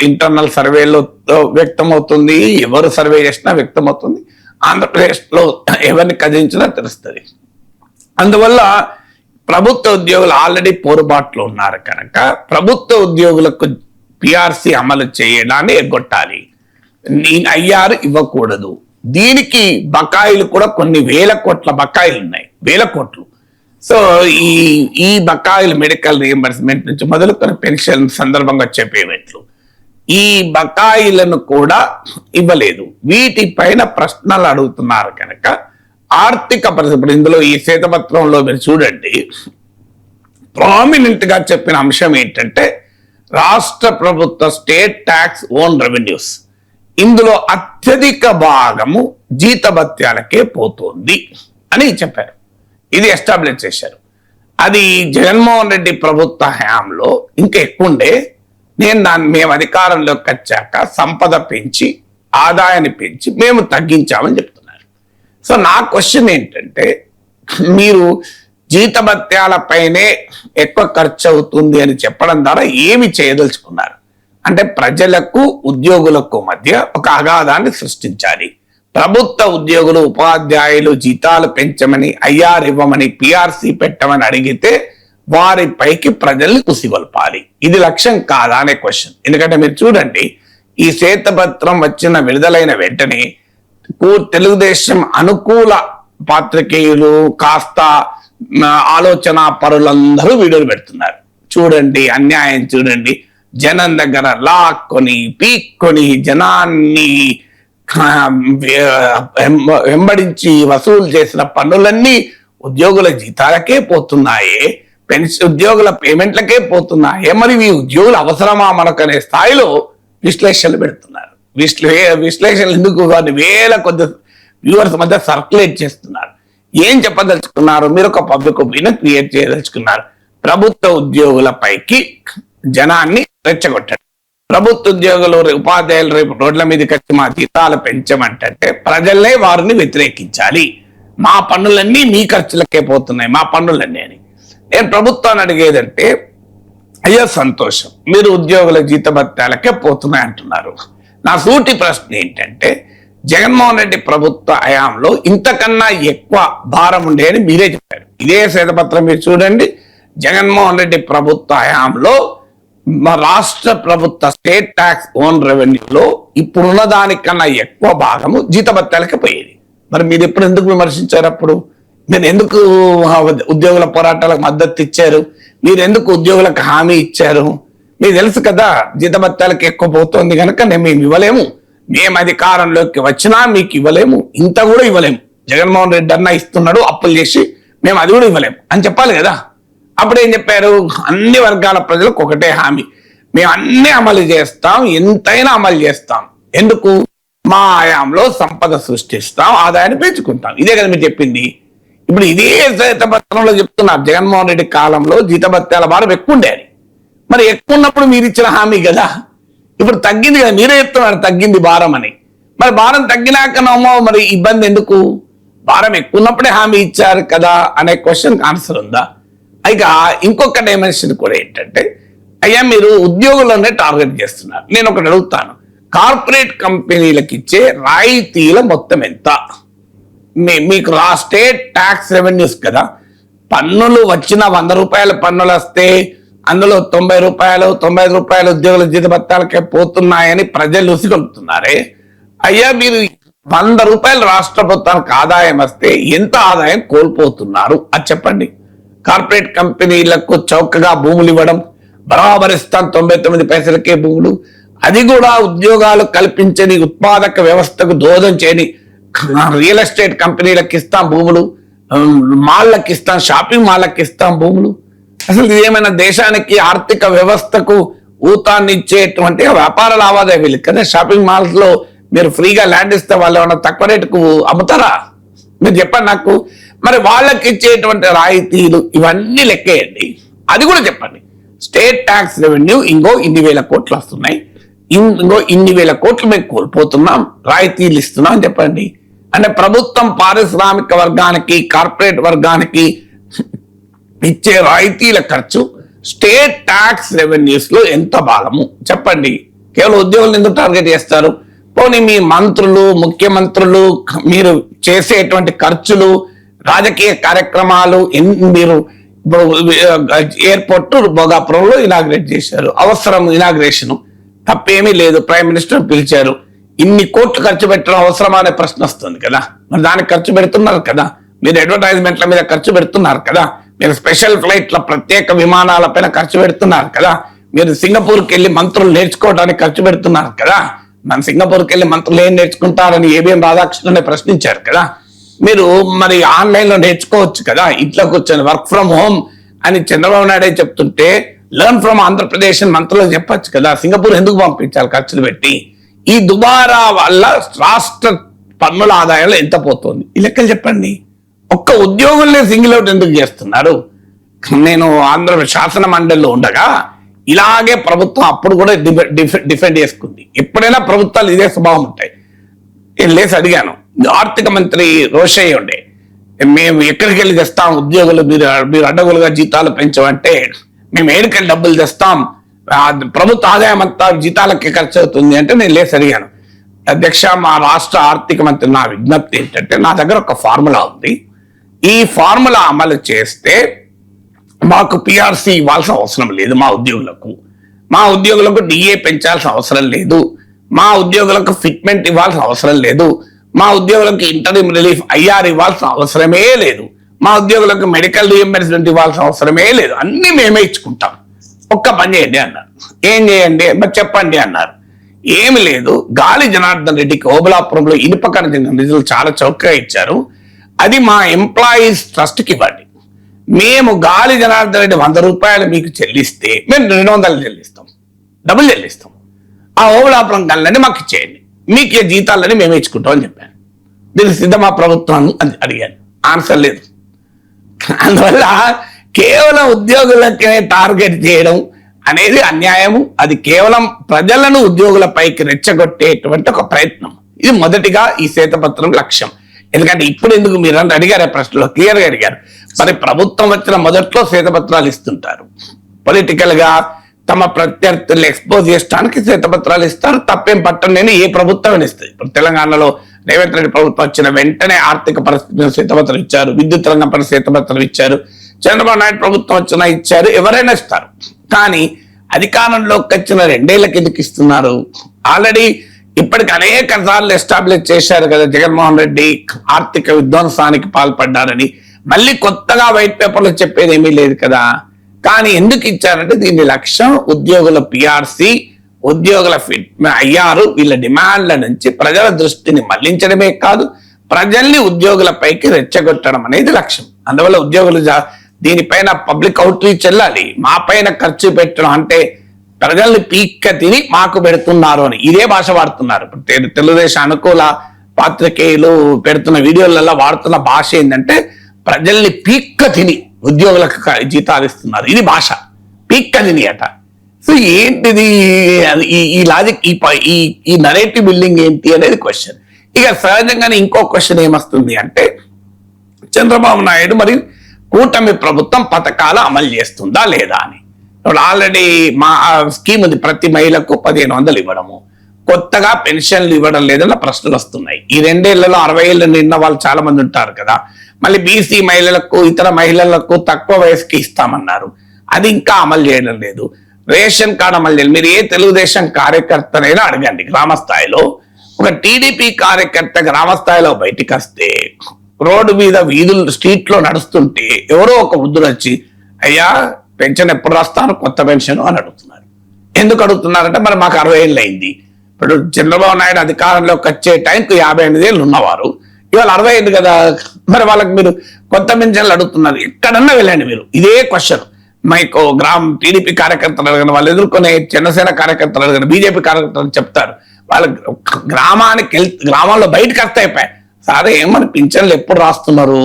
ఇంటర్నల్ సర్వేలో వ్యక్తమవుతుంది, ఎవరు సర్వే చేసినా వ్యక్తమవుతుంది, ఆంధ్రప్రదేశ్లో ఎవరిని కదిలించినా తెలుస్తుంది. అందువల్ల ప్రభుత్వ ఉద్యోగులు ఆల్రెడీ పోరుబాటులో ఉన్నారు కనుక ప్రభుత్వ ఉద్యోగులకు పిఆర్సీ అమలు చేయడాన్ని ఎగ్గొట్టాలి, ఐఆర్ ఇవ్వకూడదు. దీనికి బకాయిలు కూడా కొన్ని వేల కోట్ల బకాయిలు ఉన్నాయి, వేల కోట్లు. సో ఈ బకాయిలు మెడికల్ రియంబర్స్మెంట్ నుంచి మొదలుకొని పెన్షన్ సందర్భంగా వచ్చే పేమెంట్లు, ఈ బకాయిలను కూడా ఇవ్వలేదు. వీటిపైన ప్రశ్నలు అడుగుతున్నారు కనుక ఆర్థిక పరిస్థితి ఇందులో ఈ శ్వేతపత్రంలో మీరు చూడండి, ప్రామినెంట్ గా చెప్పిన అంశం ఏంటంటే రాష్ట్ర ప్రభుత్వ స్టేట్ ట్యాక్స్ ఓన్ రెవెన్యూస్, ఇందులో అత్యధిక భాగము జీతభత్యాలకే పోతుంది అని చెప్పారు. ఇది ఎస్టాబ్లిష్ చేశారు. అది జగన్మోహన్ రెడ్డి ప్రభుత్వ హయాంలో ఇంకా ఎక్కువ ఉండే. మేము అధికారంలోకి వచ్చాక సంపద పెంచి ఆదాయాన్ని పెంచి మేము తగ్గించామని చెప్తున్నారు. సో నా క్వశ్చన్ ఏంటంటే, మీరు జీతభత్యాలపైనే ఎక్కువ ఖర్చు అవుతుంది అని చెప్పడం ద్వారా ఏమి చేయదలుచుకున్నారు? అంటే ప్రజలకు ఉద్యోగులకు మధ్య ఒక అగాధాన్ని సృష్టించాలి. ప్రభుత్వ ఉద్యోగులు ఉపాధ్యాయులు జీతాలు పెంచమని, ఐఆర్ ఇవ్వమని, పిఆర్సీ పెట్టమని అడిగితే వారిపైకి ప్రజల్ని కుసిగొల్పాలి. ఇది లక్ష్యం కాదా అనే క్వశ్చన్. ఎందుకంటే మీరు చూడండి, ఈ శ్వేతపత్రం విడుదలైన వెంటనే తెలుగుదేశం అనుకూల పాత్రికేయులు కాస్త ఆలోచన పరులందరూ వీడియోలు పెడుతున్నారు. చూడండి అన్యాయం, చూడండి జనం దగ్గర లాక్కొని పీక్కొని జనాన్ని వెంబడించి వసూలు చేసిన పన్నులన్నీ ఉద్యోగుల జీతాలకే పోతున్నాయే, ఉద్యోగుల పేమెంట్లకే పోతున్నాయే. మరి ఈ ఉద్యోగులు అవసరమా మనకనే స్థాయిలో విశ్లేషణలు పెడుతున్నారు. విశ్లేషణలు ఎందుకు వారిని వేల కొద్ది వ్యూవర్స్ మధ్య సర్క్యులేట్ చేస్తున్నారు. ఏం చెప్పదలుచుకున్నారు? మీరు ఒక పబ్లిక్ ఒపీనియన్ క్రియేట్ చేయదలుచుకున్నారు. ప్రభుత్వ ఉద్యోగుల పైకి జనాన్ని రెచ్చగొట్టారు. ప్రభుత్వ ఉద్యోగులు ఉపాధ్యాయులు రేపు రోడ్ల మీదకి వచ్చి మా జీతాలు పెంచమంటే ప్రజలే వారిని వ్యతిరేకించాలి. మా పన్నులన్నీ మీ ఖర్చులకే పోతున్నాయి, మా పన్నులన్నీ అని. నేను ప్రభుత్వాన్ని అడిగేదంటే, అయ్యో సంతోషం, మీరు ఉద్యోగుల జీతభత్యాలకే పోతున్నాయి అంటున్నారు. నా సూటి ప్రశ్న ఏంటంటే, జగన్మోహన్ రెడ్డి ప్రభుత్వ హయాంలో ఇంతకన్నా ఎక్కువ భారం ఉండే అని మీరే చెప్పారు. ఇదే శ్వేతపత్రం మీరు చూడండి. జగన్మోహన్ రెడ్డి ప్రభుత్వ హయాంలో రాష్ట్ర ప్రభుత్వ స్టేట్ ట్యాక్స్ ఓన్ రెవెన్యూలో ఇప్పుడున్న దానికన్నా ఎక్కువ భాగము జీతభత్యాలకే పోయేది. మరి మీరు ఎప్పుడు ఎందుకు విమర్శించారు? అప్పుడు మీరు ఎందుకు ఉద్యోగుల పోరాటాలకు మద్దతు ఇచ్చారు? మీరు ఎందుకు ఉద్యోగులకు హామీ ఇచ్చారు? మీకు తెలుసు కదా జీతభత్యాలకు ఎక్కువ పోతుంది కనుక మేము ఇవ్వలేము, మేము అధికారంలోకి వచ్చినా మీకు ఇవ్వలేము, ఇంత కూడా ఇవ్వలేము, జగన్మోహన్ రెడ్డి అన్న ఇస్తున్నాడు అప్పులు చేసి, మేము అది కూడా ఇవ్వలేము అని చెప్పాలి కదా. అప్పుడు ఏం చెప్పారు? అన్ని వర్గాల ప్రజలకు ఒకటే హామీ, మేము అన్ని అమలు చేస్తాం, ఎంతైనా అమలు చేస్తాం. ఎందుకు? మా ఆయాంలో సంపద సృష్టిస్తాం, ఆదాయాన్ని పెంచుకుంటాం. ఇదే కదా మీరు చెప్పింది. ఇప్పుడు ఇదే శ్వేతపత్రంలో చెప్తున్నారు, జగన్మోహన్ రెడ్డి కాలంలో జీతభత్యాల భారం ఎక్కువ ఉండేది. మరి ఎక్కువ ఉన్నప్పుడు మీరు ఇచ్చిన హామీ కదా. ఇప్పుడు తగ్గింది కదా, మీరే చెప్తున్నారు తగ్గింది భారం అని. మరి భారం తగ్గినాకనేమో మరి ఇబ్బంది ఎందుకు? భారం ఎక్కువ ఉన్నప్పుడే హామీ ఇచ్చారు కదా అనే క్వశ్చన్ ఆన్సర్ ఉందా? ఇక ఇంకొక డైమెన్షన్ కూడా ఏంటంటే, అయ్యా మీరు ఉద్యోగులనే టార్గెట్ చేస్తున్నారు. నేను ఒకటి అడుగుతాను, కార్పొరేట్ కంపెనీలకు ఇచ్చే రాయితీల మొత్తం ఎంత? మీకు స్టేట్ ట్యాక్స్ రెవెన్యూస్ కదా, పన్నులు వచ్చిన 100 రూపాయల పన్నులు వస్తే అందులో 90 రూపాయలు 95 రూపాయలు ఉద్యోగుల జీతభత్యాలకే పోతున్నాయని ప్రజలు ఉసిగొలుపుతున్నారే. అయ్యా మీరు 100 రూపాయలు రాష్ట్ర ప్రభుత్వానికి ఆదాయం వస్తే ఎంత ఆదాయం కోల్పోతున్నారు అది చెప్పండి. కార్పొరేట్ కంపెనీలకు చౌకగా భూములు ఇవ్వడం, బరాబరిస్తాం 99 పైసలకే భూములు, అది కూడా ఉద్యోగాలు కల్పించని ఉత్పాదక వ్యవస్థకు దోహదం చేయని రియల్ ఎస్టేట్ కంపెనీలకు ఇస్తాం భూములు, మాళ్ళకి ఇస్తాం, షాపింగ్ మాళ్ళకి ఇస్తాం భూములు. అసలు ఇదేమైనా దేశానికి ఆర్థిక వ్యవస్థకు ఊతాన్ని ఇచ్చేటువంటి వ్యాపార లావాదేవీలు కదా. షాపింగ్ మాల్స్ లో మీరు ఫ్రీగా ల్యాండ్ ఇస్తే వాళ్ళు ఏమన్నా తక్కువ రేటుకు అమ్ముతారా? మీరు చెప్పండి నాకు. మరి వాళ్ళకి ఇచ్చేటువంటి రాయితీలు ఇవన్నీ లెక్కేయండి, అది కూడా చెప్పండి. స్టేట్ ట్యాక్స్ రెవెన్యూ ఇంకో ఇన్ని వేల కోట్లు వస్తున్నాయి, ఇంకో ఇన్ని వేల కోట్లు మేము కోల్పోతున్నాం, రాయితీలు ఇస్తున్నాం అని చెప్పండి. అంటే ప్రభుత్వం పారిశ్రామిక వర్గానికి, కార్పొరేట్ వర్గానికి ఇచ్చే రాయితీల ఖర్చు స్టేట్ ట్యాక్స్ రెవెన్యూస్ లో ఎంత భాగము చెప్పండి. కేవలం ఉద్యోగులను ఎందుకు టార్గెట్ చేస్తారు? పోనీ మీ మంత్రులు, ముఖ్యమంత్రులు, మీరు చేసేటువంటి ఖర్చులు, రాజకీయ కార్యక్రమాలు, మీరు ఎయిర్పోర్ట్ భోగాపురంలో ఇనాగ్రేట్ చేశారు, అవసరం ఇనాగ్రేషన్, తప్పేమీ లేదు. ప్రైమ్ మినిస్టర్ పిలిచారు, ఇన్ని కోట్లు ఖర్చు పెట్టడం అవసరమా అనే ప్రశ్న వస్తుంది కదా. మరి దానికి ఖర్చు పెడుతున్నారు కదా, మీరు అడ్వర్టైజ్మెంట్ల మీద ఖర్చు పెడుతున్నారు కదా, మీరు స్పెషల్ ఫ్లైట్ల ప్రత్యేక విమానాలపైన ఖర్చు పెడుతున్నారు కదా, మీరు సింగపూర్కి వెళ్ళి మంత్రులు నేర్చుకోవడానికి ఖర్చు పెడుతున్నారు కదా. మన సింగపూర్కి వెళ్ళి మంత్రులు ఏం నేర్చుకుంటారని ఏబిఎన్ రాధాకృష్ణనే ప్రశ్నించారు కదా. మీరు మరి ఆన్లైన్ లో నేర్చుకోవచ్చు కదా, ఇంట్లో కూర్చొని వర్క్ ఫ్రమ్ హోమ్ అని చంద్రబాబు నాయుడే చెప్తుంటే లెర్న్ ఫ్రమ్ ఆంధ్రప్రదేశ్ అని మంత్రులకు చెప్పొచ్చు కదా. సింగపూర్ ఎందుకు పంపించాలి ఖర్చులు పెట్టి? ఈ దుబారా వల్ల రాష్ట్ర పన్నుల ఆదాయంలో ఎంత పోతుంది ఈ లెక్కలు చెప్పండి. ఒక్క ఉద్యోగుల్ని సింగిల్ అవుట్ ఎందుకు చేస్తున్నారు? నేను ఆంధ్ర శాసన మండలిలో ఉండగా ఇలాగే ప్రభుత్వం అప్పుడు కూడా డిఫెండ్ చేసుకుంది. ఎప్పుడైనా ప్రభుత్వాలు ఇదే స్వభావం ఉంటాయి. నేను లేసి అడిగాను, ఆర్థిక మంత్రి రోషయ్య ఉండే, మేము ఎక్కడికి వెళ్ళి తెస్తాం ఉద్యోగులు, మీరు అడ్డగోలుగా జీతాలు పెంచమంటే మేము ఏడుకెళ్ళి డబ్బులు తెస్తాం, ప్రభుత్వ ఆదాయం అంతా జీతాలకి ఖర్చు అవుతుంది అంటే నేను లేసి అడిగాను, అధ్యక్ష మా రాష్ట్ర ఆర్థిక మంత్రి నా విజ్ఞప్తి ఏంటంటే నా దగ్గర ఒక ఫార్ములా ఉంది, ఈ ఫార్ములా అమలు చేస్తే మాకు పిఆర్సీ ఇవ్వాల్సిన అవసరం లేదు, మా ఉద్యోగులకు డిఏ పెంచాల్సిన అవసరం లేదు, మా ఉద్యోగులకు ఫిట్మెంట్ ఇవ్వాల్సిన అవసరం లేదు, మా ఉద్యోగులకు ఇంటరిమ్ రిలీఫ్ ఐఆర్ ఇవ్వాల్సిన అవసరమే లేదు, మా ఉద్యోగులకు మెడికల్ రీఎంబర్స్మెంట్ ఇవ్వాల్సిన అవసరమే లేదు, అన్ని మేమే ఇచ్చుకుంటాం, ఒక్క పని చేయండి అన్నారు. ఏం చేయండి మరి చెప్పండి అన్నారు. ఏమి లేదు, గాలి జనార్దన్ రెడ్డికి ఓబులాపురంలో ఇనుప ఖనిజం నిధులు చాలా చౌకగా ఇచ్చారు, అది మా ఎంప్లాయీస్ ట్రస్ట్కి ఇవ్వండి, మేము గాలి జనార్దన్ రెడ్డి 100 రూపాయలు మీకు చెల్లిస్తే మేము 200 చెల్లిస్తాం, డబ్బులు చెల్లిస్తాం, ఆ ఓబులాపురం గనులని మాకు ఇచ్చేయండి, మీకు జీతాలని మేము ఇచ్చుకుంటాం అని చెప్పాను. దీనికి సిద్ధమా ప్రభుత్వం అని అడిగాను, ఆన్సర్ లేదు. అందువల్ల కేవలం ఉద్యోగులకే టార్గెట్ చేయడం అనేది అన్యాయము. అది కేవలం ప్రజలను ఉద్యోగులపైకి రెచ్చగొట్టేటువంటి ఒక ప్రయత్నం. ఇది మొదటిగా ఈ శ్వేతపత్రం లక్ష్యం. ఎందుకంటే ఇప్పుడు ఎందుకు మీరు అడిగారు ప్రశ్నలో క్లియర్గా అడిగారు. మరి ప్రభుత్వం వచ్చిన మొదట్లో శ్వేతపత్రాలు ఇస్తుంటారు, పొలిటికల్ గా తమ ప్రత్యర్థులు ఎక్స్పోజ్ చేయడానికి శ్వేతపత్రాలు ఇస్తారు, తప్పేం పట్టం నేను ఏ ప్రభుత్వం ఇస్తుంది. ఇప్పుడు తెలంగాణలో రేవంత్ రెడ్డి ప్రభుత్వం వచ్చిన వెంటనే ఆర్థిక పరిస్థితి శ్వేతపత్రం ఇచ్చారు, విద్యుత్ రంగం పైన శ్వేతపత్రం ఇచ్చారు, చంద్రబాబు నాయుడు ప్రభుత్వం వచ్చినా ఇచ్చారు, ఎవరైనా ఇస్తారు. కానీ అధికారంలోకి వచ్చిన 2 ఏళ్ల కిందకి ఇస్తున్నారు. ఆల్రెడీ ఇప్పటికి అనేక సార్లు ఎస్టాబ్లిష్ చేశారు కదా జగన్మోహన్ రెడ్డి ఆర్థిక విధ్వంసానికి పాల్పడ్డారని. మళ్ళీ కొత్తగా వైట్ పేపర్లో చెప్పేది ఏమీ లేదు కదా. కానీ ఎందుకు ఇచ్చారంటే దీని లక్ష్యం ఉద్యోగుల పిఆర్సీ, ఉద్యోగుల ఐఆర్, వీళ్ళ డిమాండ్ల నుంచి ప్రజల దృష్టిని మళ్లించడమే కాదు, ప్రజల్ని ఉద్యోగులపైకి రెచ్చగొట్టడం అనేది లక్ష్యం. అందువల్ల ఉద్యోగులు దీనిపైన పబ్లిక్ అవుట్ రీచ్ వెళ్ళాలి. మా పైన ఖర్చు పెట్టడం అంటే ప్రజల్ని పీక్క తిని మాకు పెడుతున్నారు అని ఇదే భాష వాడుతున్నారు. తెలుగుదేశం అనుకూల పాత్రికేయులు పెడుతున్న వీడియోలలో వాడుతున్న భాష ఏంటంటే ప్రజల్ని పీక్క తిని ఉద్యోగులకు జీతాలు ఇస్తున్నారు, ఇది భాష. పీక్క తిని అట. సో ఏంటిది ఈ లాజిక్, ఈ నరేటివ్ బిల్డింగ్ ఏంటి అనేది క్వశ్చన్. ఇక సహజంగానే ఇంకో క్వశ్చన్ ఏమొస్తుంది అంటే చంద్రబాబు నాయుడు మరి కూటమి ప్రభుత్వం పథకాలు అమలు చేస్తుందా లేదా అని. ఇప్పుడు ఆల్రెడీ మా స్కీమ్ ఉంది, ప్రతి మహిళకు 1500 ఇవ్వడము, కొత్తగా పెన్షన్లు ఇవ్వడం లేదన్న ప్రశ్నలు వస్తున్నాయి. ఈ 2 ఏళ్లలో 60 ఏళ్ళు నిన్న వాళ్ళు చాలా మంది ఉంటారు కదా. మళ్ళీ బీసీ మహిళలకు, ఇతర మహిళలకు తక్కువ వయసుకి ఇస్తామన్నారు, అది ఇంకా అమలు చేయడం లేదు. రేషన్ కార్డు అమలు చేయాలి. మీరు ఏ తెలుగుదేశం కార్యకర్తనైనా అడగండి, గ్రామ స్థాయిలో ఒక టీడీపీ కార్యకర్త గ్రామ స్థాయిలో బయటికి వస్తే రోడ్డు మీద వీధులు స్ట్రీట్ లో నడుస్తుంటే ఎవరో ఒక వృద్ధుడు వచ్చి అయ్యా పెన్షన్ ఎప్పుడు రాస్తాను, కొత్త పెన్షన్ అని అడుగుతున్నారు. ఎందుకు అడుగుతున్నారంటే మరి మాకు 60 ఏళ్ళు అయింది. ఇప్పుడు చంద్రబాబు నాయుడు అధికారంలోకి వచ్చే టైంకు 58 ఏళ్ళు ఉన్నవారు ఇవాళ 60 ఏళ్ళు కదా, మరి వాళ్ళకి మీరు కొత్త పెన్షన్లు అడుగుతున్నారు. ఎక్కడన్నా వెళ్ళండి మీరు ఇదే క్వశ్చన్. మీకు టీడీపీ కార్యకర్తలు అడగని, వాళ్ళు ఎదుర్కొనే జనసేన కార్యకర్తలు అడగని, బీజేపీ కార్యకర్తలు చెప్తారు. వాళ్ళ గ్రామాల్లో బయటకు వస్తే అయిపోయాయి, సరే ఏమని పింఛన్లు ఎప్పుడు రాస్తున్నారు,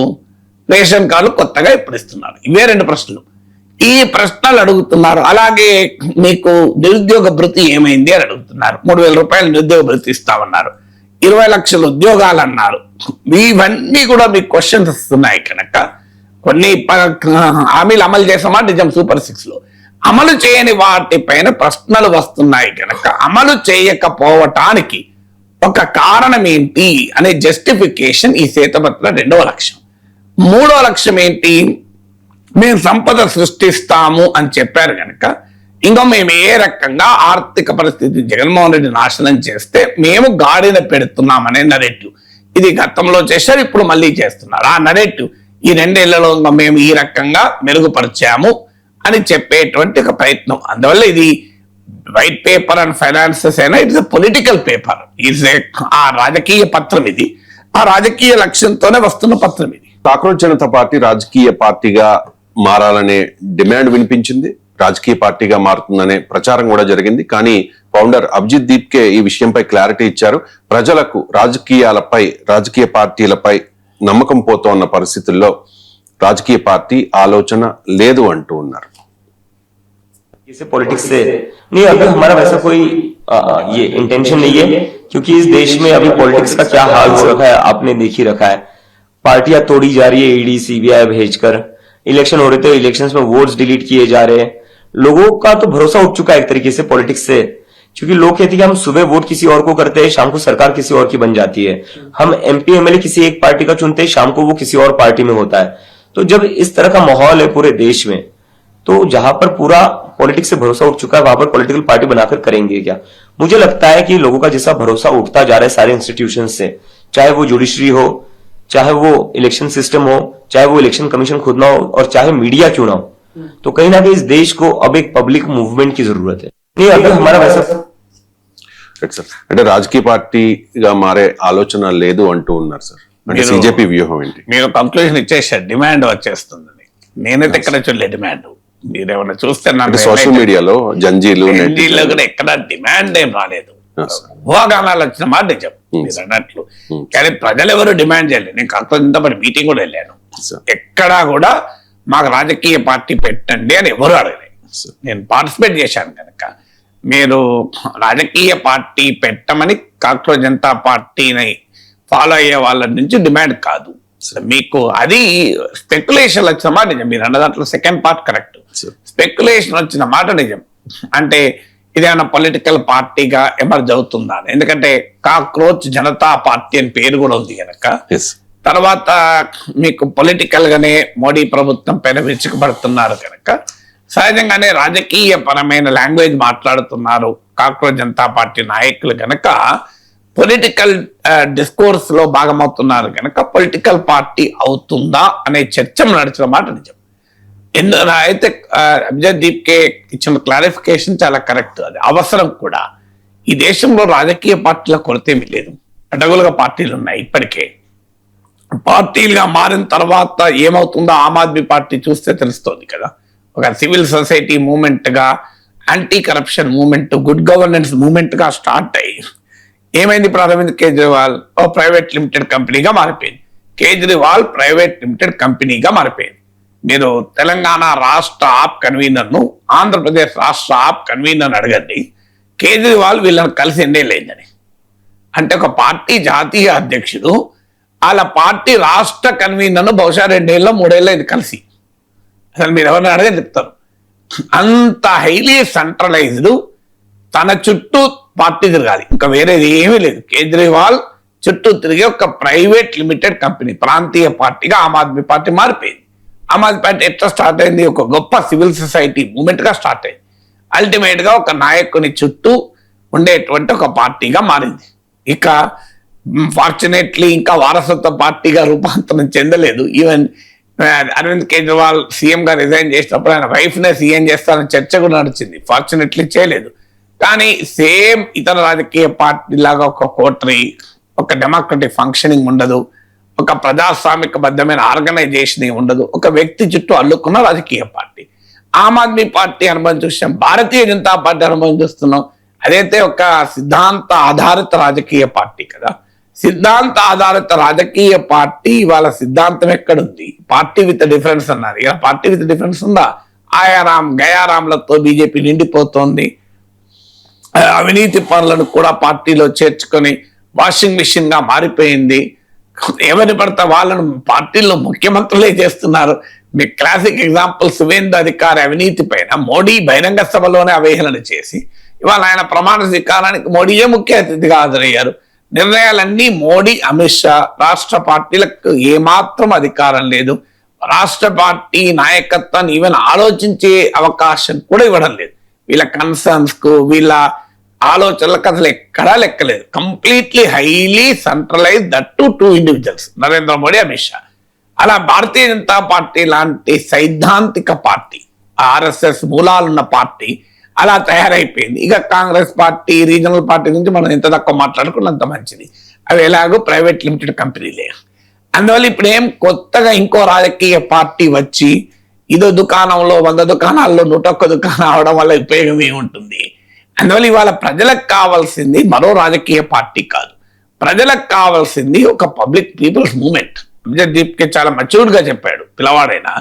రేషన్ కార్డులు కొత్తగా ఎప్పుడు ఇస్తున్నారు, ఇవే 2 ప్రశ్నలు. ఈ ప్రశ్నలు అడుగుతున్నారు. అలాగే మీకు నిరుద్యోగ భృతి ఏమైంది అని అడుగుతున్నారు. 3000 రూపాయలు నిరుద్యోగ భృతి ఇస్తామన్నారు, 20 లక్షల ఉద్యోగాలు అన్నారు. ఇవన్నీ కూడా మీకు క్వశ్చన్స్ వస్తున్నాయి కనుక కొన్ని హామీలు అమలు చేసామా నిజం సూపర్ 6 లో, అమలు చేయని వాటిపైన ప్రశ్నలు వస్తున్నాయి కనుక అమలు చేయకపోవటానికి ఒక కారణం ఏంటి అనే జస్టిఫికేషన్ ఈ శ్వేతపత్ర 2వ లక్ష్యం. 3వ లక్ష్యం ఏంటి, మేము సంపద సృష్టిస్తాము అని చెప్పారు కనుక ఇంకా మేము ఏ రకంగా ఆర్థిక పరిస్థితి జగన్మోహన్ రెడ్డి నాశనం చేస్తే మేము గాడిన పెడుతున్నాం అనే నరేటివ్. ఇది గతంలో చేశారు, ఇప్పుడు మళ్ళీ చేస్తున్నారు. ఆ నరేటివ్ ఈ 2 ఏళ్లలో మేము ఈ రకంగా మెరుగుపరిచాము అని చెప్పేటువంటి ఒక ప్రయత్నం. అందువల్ల ఇది వైట్ పేపర్ అండ్ ఫైనాన్సెస్ అయినా ఇట్స్ పొలిటికల్ పేపర్, ఆ రాజకీయ పత్రం ఇది. ఆ రాజకీయ లక్ష్యంతోనే వస్తున్న పత్రం ఇది. కాక్రోచ్ జనతా పార్టీ రాజకీయ పార్టీగా మారాలనే డిమాండ్ వినిపించింది, రాజకీయ పార్టీగా మారుతుందనే ప్రచారం కూడా జరిగింది. కానీ ఫౌండర్ అభిజిత్ దీప్కే ఈ విషయంపై క్లారిటీ ఇచ్చారు. ప్రజలకు రాజకీయ పార్టీలపై నమ్మకం పోతోన్న పరిస్థితుల్లో రాజకీయ పార్టీ ఆలోచన లేదు అంటూ ఉన్నారు. इसे पॉलिटिक्स से नहीं, अगर हमारा वैसा कोई ये इंटेंशन नहीं है, क्योंकि इस देश में अभी पॉलिटिक्स का क्या हाल हो रखा है आपने देख ही रखा है. पार्टियां तोड़ी जा रही है ईडी सीबीआई भेजकर, इलेक्शन हो रहे थे इलेक्शंस में वोट्स डिलीट किए जा रहे हैं. लोगों का तो भरोसा उठ चुका है एक तरीके से पॉलिटिक्स से, क्योंकि लोग कहते हैं कि हम सुबह वोट किसी और को करते हैं, शाम को सरकार किसी और की बन जाती है. हम एमपी एमएलए किसी एक पार्टी का चुनते हैं, शाम को वो किसी और पार्टी में होता है. तो जब इस तरह का माहौल है पूरे देश में, तो जहां पर पूरा पॉलिटिक्स से भरोसा उठ चुका है वहां पर पॉलिटिकल पार्टी बनाकर करेंगे क्या? मुझे लगता है कि लोगों का जैसा भरोसा उठता जा रहा है सारे इंस्टीट्यूशन से, चाहे वो जुडिशरी हो, चाहे वो इलेक्शन सिस्टम हो, चाहे वो इलेक्शन कमीशन खुद ना हो, और चाहे मीडिया क्यों ना हो, तो कहीं ना कहीं इस देश को अब एक पब्लिक मूवमेंट की जरूरत है. नहीं, अगर हमारा वैसा అంటే రాజకీయ పార్టీగా మారే ఆలోచన లేదు అంటూ ఉన్నారు సార్. అంటే సిజేపీ వ్యూహం ఏంటి? మీరు కంక్లూజన్ ఇచ్చేసారు, డిమాండ్ వచ్చేస్తుందని. నేనైతే ఎక్కడ చూడలే డిమాండ్. మీరేమన్నా చూస్తే సోషల్ మీడియాలో జంజీలు కూడా ఎక్కడ డిమాండ్ ఏం రాలేదు. ఊహాగానాలు వచ్చిన మాట నిజం మీరు అన్నట్లు, కానీ ప్రజలు ఎవరు డిమాండ్ చేయలేదు. నేను కాకపోతే మీటింగ్ కూడా వెళ్ళాను, ఎక్కడా కూడా మాకు రాజకీయ పార్టీ పెట్టండి అని ఎవరు అడగలేదు. నేను పార్టిసిపేట్ చేశాను కనుక మీరు రాజకీయ పార్టీ పెట్టమని కాక్రోచ్ జనతా పార్టీని ఫాలో అయ్యే వాళ్ళ నుంచి డిమాండ్ కాదు. మీకు అది స్పెక్యులేషన్ వచ్చిన మాట నిజం. మీరు అన్న దాంట్లో సెకండ్ పార్ట్ కరెక్ట్. స్పెక్యులేషన్ వచ్చిన మాట నిజం. అంటే ఇదేమైనా పొలిటికల్ పార్టీగా ఎమర్జ్ అవుతుందా అని. ఎందుకంటే కాక్రోచ్ జనతా పార్టీ అని పేరు కూడా ఉంది కనుక. తర్వాత మీకు పొలిటికల్ గానే మోడీ ప్రభుత్వం పైన విరుచుకుపడుతున్నారు కనుక సహజంగానే రాజకీయ పరమైన లాంగ్వేజ్ మాట్లాడుతున్నారు కాక్రోచ్ జనతా పార్టీ నాయకులు కనుక, పొలిటికల్ డిస్కోర్స్ లో భాగమవుతున్నారు కనుక పొలిటికల్ పార్టీ అవుతుందా అనే చర్చ నడిచిన మాట నిజం. అయితే అభిజిత్ దీప్కే ఇచ్చిన క్లారిఫికేషన్ చాలా కరెక్ట్, అది అవసరం కూడా. ఈ దేశంలో రాజకీయ పార్టీల కొరత ఏమీ లేదు, అడ్డగోలుగా పార్టీలు ఉన్నాయి. ఇప్పటికే పార్టీలుగా మారిన తర్వాత ఏమవుతుందో ఆమ్ ఆద్మీ పార్టీ చూస్తే తెలుస్తోంది కదా. ఒక సివిల్ సొసైటీ మూవ్మెంట్ గా, anti corruption movement, good governance movement గా స్టార్ట్ అయ్యి ఏమైంది, ఇప్పుడు అరవింద్ కేజ్రీవాల్ ఓ ప్రైవేట్ లిమిటెడ్ కంపెనీగా మారిపోయింది. కేజ్రీవాల్ ప్రైవేట్ లిమిటెడ్ కంపెనీగా మారిపోయింది. మీరు తెలంగాణ రాష్ట్ర ఆప్ కన్వీనర్ ను, ఆంధ్రప్రదేశ్ రాష్ట్ర ఆప్ కన్వీనర్ అడగండి, కేజ్రీవాల్ వీళ్ళని కలిసి ఎన్నేళ్ళైందని. అంటే ఒక పార్టీ జాతీయ అధ్యక్షుడు వాళ్ళ పార్టీ రాష్ట్ర కన్వీనర్ ను బహుశా 2 ఏళ్ళ 3 ఏళ్ళ ఇది కలిసి, అసలు మీరు ఎవరిని అడిగే చెప్తారు. అంత హైలీ సెంట్రలైజ్డ్, తన చుట్టూ పార్టీ తిరగాలి, ఇంకా వేరేది ఏమీ లేదు. కేజ్రీవాల్ చుట్టూ తిరిగే ఒక ప్రైవేట్ లిమిటెడ్ కంపెనీ, ప్రాంతీయ పార్టీగా ఆమ్ ఆద్మీ పార్టీ మారిపోయింది. ఆమ్ ఆద్మీ పార్టీ ఎట్లా స్టార్ట్ అయింది, ఒక గొప్ప సివిల్ సొసైటీ మూవ్మెంట్ గా స్టార్ట్ అయింది. అల్టిమేట్ గా ఒక నాయకుని చుట్టూ ఉండేటువంటి ఒక పార్టీగా మారింది. ఇక ఫార్చునేట్లీ ఇంకా వారసత్వ పార్టీగా రూపాంతరం చెందలేదు. ఈవెన్ అరవింద్ కేజ్రీవాల్ సీఎం గా రిజైన్ చేసినప్పుడు ఆయన వైఫ్ నే సీఎం చేస్తారని చర్చ కూడా నడిచింది. ఫార్చునేట్లీ చేయలేదు. కానీ సేమ్ ఇతర రాజకీయ పార్టీ లాగా ఒక కోటరీ, ఒక డెమోక్రటిక్ ఫంక్షనింగ్ ఉండదు, ఒక ప్రజాస్వామిక బద్దమైన ఆర్గనైజేషన్ ఉండదు, ఒక వ్యక్తి చుట్టూ అల్లుకున్న రాజకీయ పార్టీ. ఆమ్ ఆద్మీ పార్టీ అనుభవం చూసాం, భారతీయ జనతా పార్టీ అనుభవం చూస్తున్నాం. అదైతే ఒక సిద్ధాంత ఆధారిత రాజకీయ పార్టీ కదా. సిద్ధాంత ఆధారిత రాజకీయ పార్టీ వాళ్ళ సిద్ధాంతం ఎక్కడుంది? పార్టీ విత్ డిఫరెన్స్ అన్నారు. ఇలా పార్టీ విత్ డిఫరెన్స్ ఉందా? ఆయారాం గయారాంలతో బీజేపీ నిండిపోతోంది. అవినీతి పనులను కూడా పార్టీలో చేర్చుకొని వాషింగ్ మిషన్ గా మారిపోయింది. ఎవరిని పడితే వాళ్ళను పార్టీల్లో ముఖ్యమంత్రులే చేస్తున్నారు. మీ క్లాసిక్ ఎగ్జాంపుల్ సువేంద్ర అధికారి అవినీతి పైన మోడీ బహిరంగ సభలోనే అవహేళన చేసి ఇవాళ ఆయన ప్రమాణ స్వీకారానికి మోడీయే ముఖ్య అతిథిగా హాజరయ్యారు. నిర్ణయాలన్నీ మోడీ, అమిత్ షా. రాష్ట్ర పార్టీలకు ఏమాత్రం అధికారం లేదు. రాష్ట్ర పార్టీ నాయకత్వాన్ని ఈవెన్ ఆలోచించే అవకాశం కూడా ఇవ్వడం లేదు. వీళ్ళ కన్సర్న్స్ కు, వీళ్ళ ఆలోచనలకు అసలు ఎక్కడా లెక్కలేదు. Completely highly centralise, that to 2 individuals, Narendra Modi, Amit Shah. అలా భారతీయ జనతా పార్టీ లాంటి సైద్ధాంతిక పార్టీ, ఆర్ఎస్ఎస్ మూలాలున్న పార్టీ అలా తయారైపోయింది. ఇక కాంగ్రెస్ పార్టీ, రీజనల్ పార్టీ నుంచి మనం ఎంత తక్కువ మాట్లాడుకున్నా అంత మంచిది. అవి ఎలాగో ప్రైవేట్ లిమిటెడ్ కంపెనీలే. అందువల్ల ఇప్పుడు ఏం కొత్తగా ఇంకో రాజకీయ పార్టీ వచ్చి ఇదో దుకాణంలో 100 దుకాణాల్లో 101 దుకాణం అవడం వల్ల ఉపయోగం ఏముంటుంది? అందువల్ల ఇవాళ ప్రజలకు కావాల్సింది మరో రాజకీయ పార్టీ కాదు. ప్రజలకు కావాల్సింది ఒక పబ్లిక్ పీపుల్స్ మూవ్మెంట్. దీప్కే చాలా మచ్యూర్డ్ గా చెప్పాడు పిల్లవాడైనా.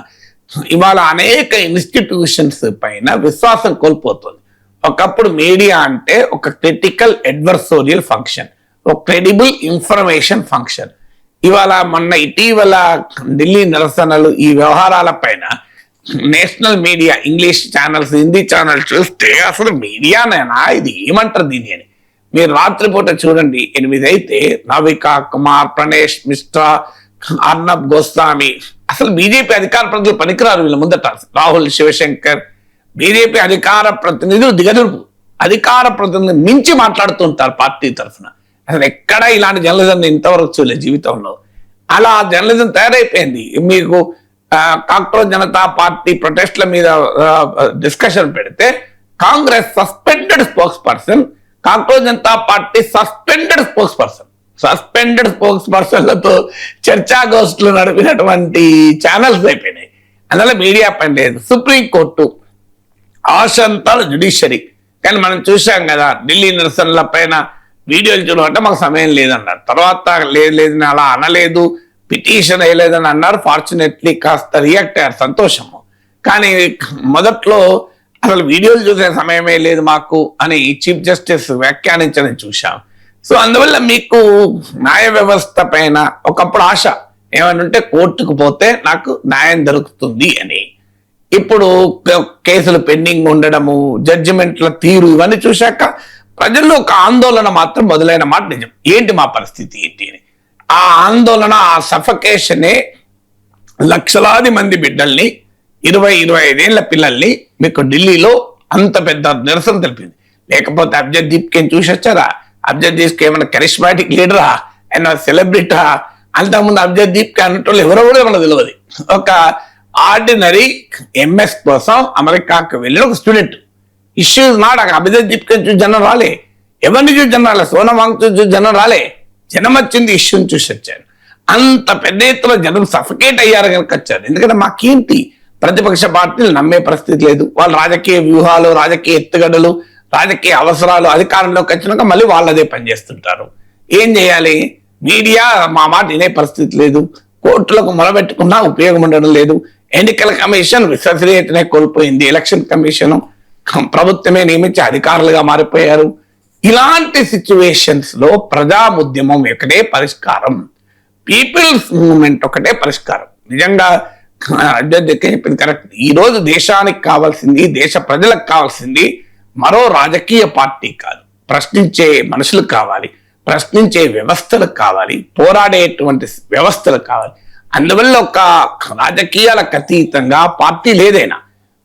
ఇవాళ అనేక ఇన్స్టిట్యూషన్స్ పైన విశ్వాసం కోల్పోతుంది. ఒకప్పుడు మీడియా అంటే ఒక క్రిటికల్ అడ్వర్సోరియల్ ఫంక్షన్, ఒక క్రెడిబుల్ ఇన్ఫర్మేషన్ ఫంక్షన్. ఇవాళ మొన్న ఇటీవల ఢిల్లీ నిరసనలు, ఈ వ్యవహారాల పైన national media, English channels, Hindi channels చూస్తే అసలు మీడియానేనా ఇది, ఏమంటారు దీని అని. మీరు రాత్రిపూట చూడండి 8 అయితే నవికా కుమార్, ప్రణేష్ మిశ్రా, అర్నబ్ గోస్వామి, అసలు బీజేపీ అధికార ప్రతినిధులు పనికిరారు వీళ్ళ ముందట. రాహుల్ శివశంకర్, బీజేపీ అధికార ప్రతినిధులు దిగదురుపు, అధికార ప్రతినిధులు మించి మాట్లాడుతుంటారు పార్టీ తరఫున. అసలు ఎక్కడ ఇలాంటి జర్నలిజం ఇంతవరకు చూడలేదు జీవితంలో. అలా జర్నలిజం తయారైపోయింది. మీకు కాక్రోచ్ జనతా పార్టీ ప్రొటెస్ట్ల మీద డిస్కషన్ పెడితే Congress suspended spokesperson, cockroach Janata Party suspended spokesperson. Suspended స్పోక్స్ పర్సన్లతో చర్చాగోష్ఠులు నడిపినటువంటి ఛానల్స్ అయిపోయినాయి. అందువల్ల మీడియా పని లేదు. సుప్రీంకోర్టు ఆశంతాలు జుడిషియరీ. కానీ మనం చూసాం కదా ఢిల్లీ నిరసనల పైన వీడియోలు చూడమంటే మాకు సమయం లేదన్నారు. తర్వాత లేదని అలా అనలేదు, పిటిషన్ వేయలేదని అన్నారు. ఫార్చునేట్లీ కాస్త రియాక్ట్ అయ్యారు, సంతోషము. కానీ మొదట్లో అసలు వీడియోలు చూసే సమయమే లేదు మాకు అని చీఫ్ జస్టిస్ వ్యాఖ్యానించడం చూశాం. సో అందువల్ల మీకు న్యాయ వ్యవస్థ పైన ఒకప్పుడు ఆశ ఏమనంటే కోర్టుకు పోతే నాకు న్యాయం దొరుకుతుంది అని. ఇప్పుడు కేసులు పెండింగ్ ఉండడము, జడ్జిమెంట్ల తీరు, ఇవన్నీ చూశాక ప్రజల్లో ఒక ఆందోళన మాత్రం మొదలైన మాట నిజం. ఏంటి మా పరిస్థితి ఏంటి అని. ఆ ఆందోళన, ఆ సఫకేషనే లక్షలాది మంది బిడ్డల్ని, 20-25 ఏళ్ల పిల్లల్ని మీకు ఢిల్లీలో అంత పెద్ద నిరసన తెలిపింది. లేకపోతే అబ్జద్ దీప్కేని చూసి వచ్చారా? అబ్జద్ దీప్ ఏమైనా కరిష్మాటిక్ లీడరా, ఆయన సెలబ్రిటా? అంతకుముందు అబ్జద్ దీప్ అన్నట్టు ఎవరో కూడా మనకు తెలియదు. ఒక ఆర్డినరీ ఎంఎస్ కోసం అమెరికాకు వెళ్ళిన ఒక స్టూడెంట్. ఇష్యూస్ నాట్ అభిజిత్ దీప్కేని చూసి జనం రాలే, ఎవరిని చూసి జనం రాలే, సోనం వాంగ్ చూసి జనం రాలే. జనం వచ్చింది ఇష్యూని చూసి వచ్చారు. అంత పెద్ద ఎత్తున జనం సఫకేట్ అయ్యారు కనుక వచ్చారు. ఎందుకంటే మాకేంటి, ప్రతిపక్ష పార్టీలు నమ్మే పరిస్థితి లేదు. వాళ్ళ రాజకీయ వ్యూహాలు, రాజకీయ ఎత్తుగడలు, రాజకీయ అవసరాలు అధికారంలోకి వచ్చినాక మళ్ళీ వాళ్ళదే పనిచేస్తుంటారు. ఏం చేయాలి? మీడియా మా మాట వినే పరిస్థితి లేదు. కోర్టులకు మొరబెట్టుకున్నా ఉపయోగం ఉండడం లేదు. ఎన్నికల కమిషన్ విశ్వసనీయతనే కోల్పోయింది. ఎలక్షన్ కమిషన్ ప్రభుత్వమే నియమించి అధికారులుగా మారిపోయారు. ఇలాంటి సిచ్యువేషన్స్ లో ప్రజా ఉద్యమం ఒకటే పరిష్కారం, పీపుల్స్ మూవ్మెంట్ ఒకటే పరిష్కారం. నిజంగా చెప్పింది కరెక్ట్. ఈ రోజు దేశానికి కావాల్సింది, దేశ ప్రజలకు కావాల్సింది మరో రాజకీయ పార్టీ కాదు, ప్రశ్నించే మనుషులు కావాలి, ప్రశ్నించే వ్యవస్థలు కావాలి, పోరాడేటువంటి వ్యవస్థలు కావాలి. అందువల్ల ఒక రాజకీయాలకు అతీతంగా పార్టీ లేదైనా,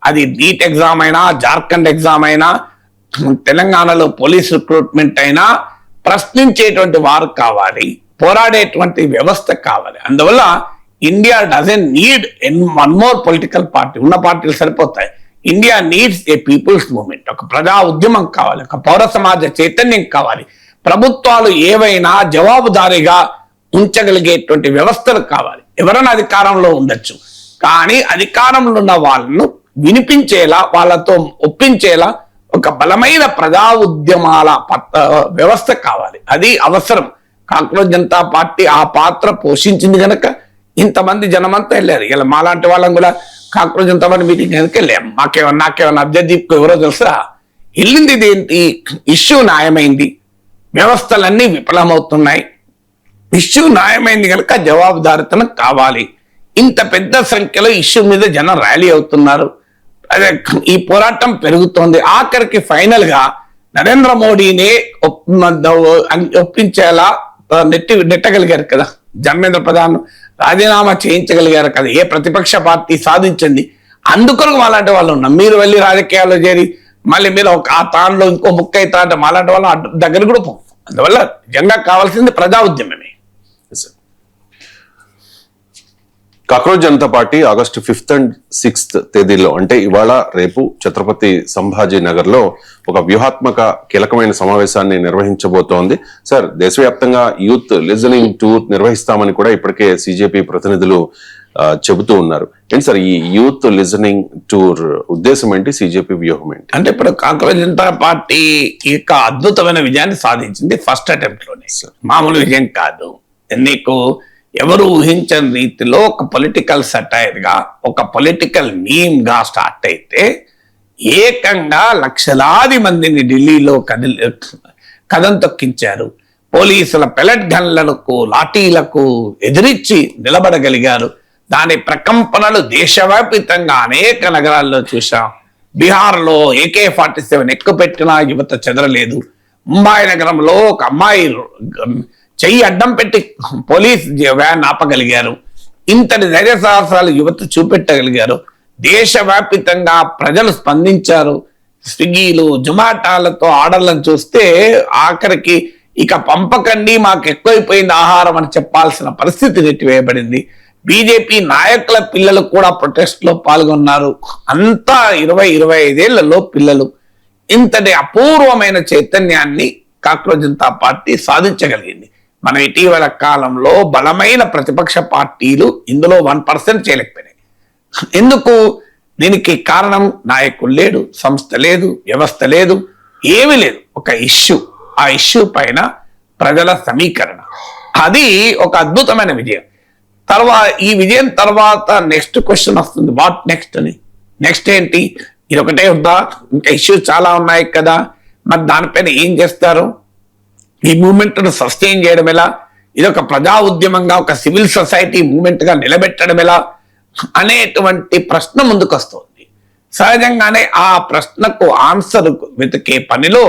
అది నీట్ ఎగ్జామ్ అయినా, జార్ఖండ్ ఎగ్జామ్ అయినా, తెలంగాణలో పోలీస్ రిక్రూట్మెంట్ అయినా ప్రశ్నించేటువంటి వారు కావాలి, పోరాడేటువంటి వ్యవస్థ కావాలి. అందువల్ల India doesn't need one more political party. ఉన్న పార్టీలు సరిపోతాయి. India needs a people's movement. ఒక ప్రజా ఉద్యమం కావాలి, ఒక పౌర సమాజ చైతన్యం కావాలి. ప్రభుత్వాలు ఏవైనా జవాబుదారీగా ఉంచగలిగేటువంటి వ్యవస్థలు కావాలి. ఎవరైనా అధికారంలో ఉండొచ్చు, కానీ అధికారంలో ఉన్న వాళ్ళను వినిపించేలా, వాళ్ళతో ఒప్పించేలా ఒక బలమైన ప్రజా ఉద్యమాల వ్యవస్థ కావాలి. అది అవసరం. కాక్రోచ్ జనతా పార్టీ ఆ పాత్ర పోషించింది కనుక ఇంతమంది జనమంతా వెళ్ళారు. ఇలా మాలాంటి వాళ్ళం కూడా కాక్రోచ్ జనతా పార్టీ మీటింగ్ కనుక వెళ్ళాం. నాకేమన్నా అబ్జద్ దీప్ ఎవరో తెలుసా? వెళ్ళింది ఇదేంటి? ఇష్యూ న్యాయమైంది, వ్యవస్థలన్నీ విఫలమవుతున్నాయి, ఇష్యూ న్యాయమైంది కనుక జవాబుదారితనం కావాలి. ఇంత పెద్ద సంఖ్యలో ఇష్యూ మీద జనం ర్యాలీ అవుతున్నారు. అదే ఈ పోరాటం పెరుగుతోంది. ఆఖరికి ఫైనల్ గా నరేంద్ర మోడీనే ఒప్పించేలా నెట్టగలిగారు కదా, ధర్మేంద్ర ప్రధాన్ రాజీనామా చేయించగలిగారు కదా, ఏ ప్రతిపక్ష పార్టీ సాధించింది. అందుకొరకు మాలాంటి వాళ్ళు ఉన్నాం. మీరు వెళ్ళి రాజకీయాల్లో చేరి మళ్ళీ మీరు ఆ తాండ్లో ఇంకో ముక్క అవుతా అంటే మాలాంటి వాళ్ళు దగ్గర కూడా పోం. అందువల్ల నిజంగా కావాల్సింది ప్రజా ఉద్యమమే. Cockroach Janata Party August 5th and 6th తేదీల్లో, అంటే ఇవాళ రేపు ఛత్రపతి సంభాజీ నగర్ లో ఒక వ్యూహాత్మక కీలకమైన సమావేశాన్ని నిర్వహించబోతోంది. సార్, దేశవ్యాప్తంగా యూత్ లిజనింగ్ టూర్ నిర్వహిస్తామని కూడా ఇప్పటికే సిజేపీ ప్రతినిధులు చెబుతూ ఉన్నారు. ఏంటి సార్ ఈ యూత్ లిజనింగ్ టూర్ ఉద్దేశం ఏంటి, సిజేపీ వ్యూహం ఏంటి? అంటే ఇప్పుడు కాక్రోచ్ జనతా పార్టీ యొక్క అద్భుతమైన విజయాన్ని సాధించింది ఫస్ట్ అటెంప్ట్ లోనే. మామూలు విజయం కాదు. నీకు ఎవరు ఊహించని రీతిలో ఒక పొలిటికల్ సటైర్ గా, ఒక పొలిటికల్ మీమ్ గా స్టార్ట్ అయితే ఏకంగా లక్షలాది మందిని ఢిల్లీలో కదం తొక్కించారు. పోలీసుల పెలట్ గన్లకు, లాఠీలకు ఎదిరించి నిలబడగలిగారు. దాని ప్రకంపనలు దేశవ్యాపితంగా అనేక నగరాల్లో చూశాం. బీహార్లో AK-47 ఎక్కుపెట్టిన యువత చెదరలేదు. ముంబై నగరంలో ఒక అమ్మాయి చెయ్యి అడ్డం పెట్టి పోలీస్ వ్యాన్ ఆపగలిగారు. ఇంతటి ధైర్య సాహసాలు యువత చూపెట్టగలిగారు. దేశవ్యాపితంగా ప్రజలు స్పందించారు. స్విగ్గీలు, జొమాటోలతో ఆర్డర్లను చూస్తే ఆఖరికి ఇక పంపకండి, మాకు ఎక్కువైపోయింది ఆహారం అని చెప్పాల్సిన పరిస్థితి నెట్టివేయబడింది. బీజేపీ నాయకుల పిల్లలు కూడా ప్రొటెస్ట్ లో పాల్గొన్నారు. అంతా 20-25 ఏళ్లలో పిల్లలు. ఇంతటి అపూర్వమైన చైతన్యాన్ని కాక్రోచ్ జనతా పార్టీ సాధించగలిగింది. మన ఇటీవల కాలంలో బలమైన ప్రతిపక్ష పార్టీలు ఇందులో 1% చేయలేకపోయినాయి. ఎందుకు? దీనికి కారణం నాయకులు లేడు, సంస్థ లేదు, వ్యవస్థ లేదు, ఏమీ లేదు. ఒక ఇష్యూ, ఆ ఇష్యూ పైన ప్రజల సమీకరణ, అది ఒక అద్భుతమైన విజయం. ఈ విజయం తర్వాత నెక్స్ట్ క్వశ్చన్ వస్తుంది, వాట్ నెక్స్ట్ అని. నెక్స్ట్ ఏంటి? ఇది ఒకటే ఉందా? ఇంకా ఇష్యూస్ చాలా ఉన్నాయి కదా, మరి దానిపైన ఏం చేస్తారు? ఈ మూవ్మెంట్ ను సస్టైన్ చేయడం ఎలా? ఇది ఒక ప్రజా ఉద్యమంగా, ఒక సివిల్ సొసైటీ మూవ్మెంట్ గా నిలబెట్టడం ఎలా అనేటువంటి ప్రశ్న ముందుకు వస్తుంది. సహజంగానే ఆ ప్రశ్నకు ఆన్సర్ వెతికే పనిలో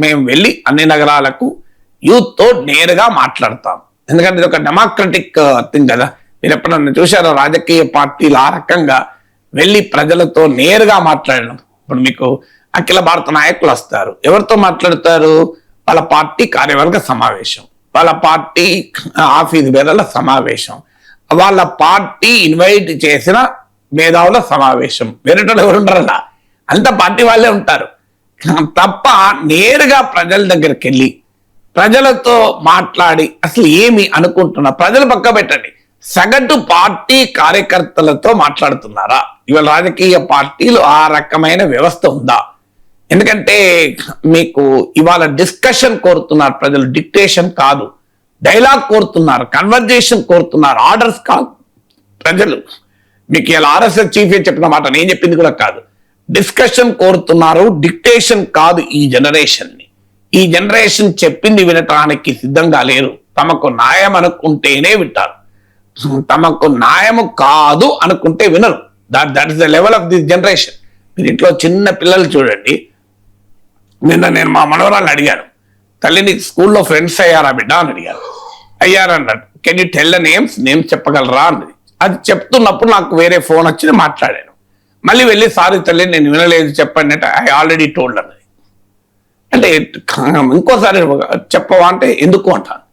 మేము వెళ్ళి అన్ని నగరాలకు యూత్ తో నేరుగా మాట్లాడతాం. ఎందుకంటే ఇది ఒక డెమోక్రటిక్ థింగ్ కదా. మీరు ఎప్పుడన్నా చూశారో రాజకీయ పార్టీలు ఆ రకంగా వెళ్ళి ప్రజలతో నేరుగా మాట్లాడడం? ఇప్పుడు మీకు అఖిల భారత నాయకులు వస్తారు, ఎవరితో మాట్లాడతారు? వాళ్ళ పార్టీ కార్యవర్గ సమావేశం, వాళ్ళ పార్టీ ఆఫీస్ బేరల సమావేశం, వాళ్ళ పార్టీ ఇన్వైట్ చేసిన మేధావుల సమావేశం. వేరేటోళ్ళు ఎవరుంటారలా, అంత పార్టీ వాళ్ళే ఉంటారు తప్ప నేరుగా ప్రజల దగ్గరికి వెళ్ళి ప్రజలతో మాట్లాడి అసలు ఏమి అనుకుంటున్నా, ప్రజలు పక్క పెట్టండి, సగటు పార్టీ కార్యకర్తలతో మాట్లాడుతున్నారా? ఇవాళ రాజకీయ పార్టీలు ఆ రకమైన వ్యవస్థ ఉందా? ఎందుకంటే మీకు ఇవాళ డిస్కషన్ కోరుతున్నారు ప్రజలు, డిక్టేషన్ కాదు. డైలాగ్ కోరుతున్నారు, కన్వర్జేషన్ కోరుతున్నారు, ఆర్డర్స్ కాదు ప్రజలు. మీకు ఇలా RSS చీఫ్ చెప్పిన మాట నేను చెప్పింది కూడా కాదు. డిస్కషన్ కోరుతున్నారు, డిక్టేషన్ కాదు. ఈ జనరేషన్ చెప్పింది వినటానికి సిద్ధంగా లేరు. తమకు న్యాయం అనుకుంటేనే వింటారు, తమకు న్యాయము కాదు అనుకుంటే వినరు. That is the level of this generation. మీరు ఇంట్లో చిన్న పిల్లలు చూడండి. నిన్న నేను మా మనవరాలను అడిగాను, తల్లిని స్కూల్లో ఫ్రెండ్స్ అయ్యారా బిడ్డ అని అడిగాను. అయ్యారన్నాడు. Can you tell the names చెప్పగలరా అన్నది. అది చెప్తున్నప్పుడు నాకు వేరే ఫోన్ వచ్చి మాట్లాడాను. మళ్ళీ వెళ్ళి సారీ తల్లి నేను వినలేదు చెప్పండి అంటే ఐ ఆల్రెడీ టోల్డ్ అన్నది. అంటే ఇంకోసారి చెప్పవా అంటే ఎందుకు అంటాను.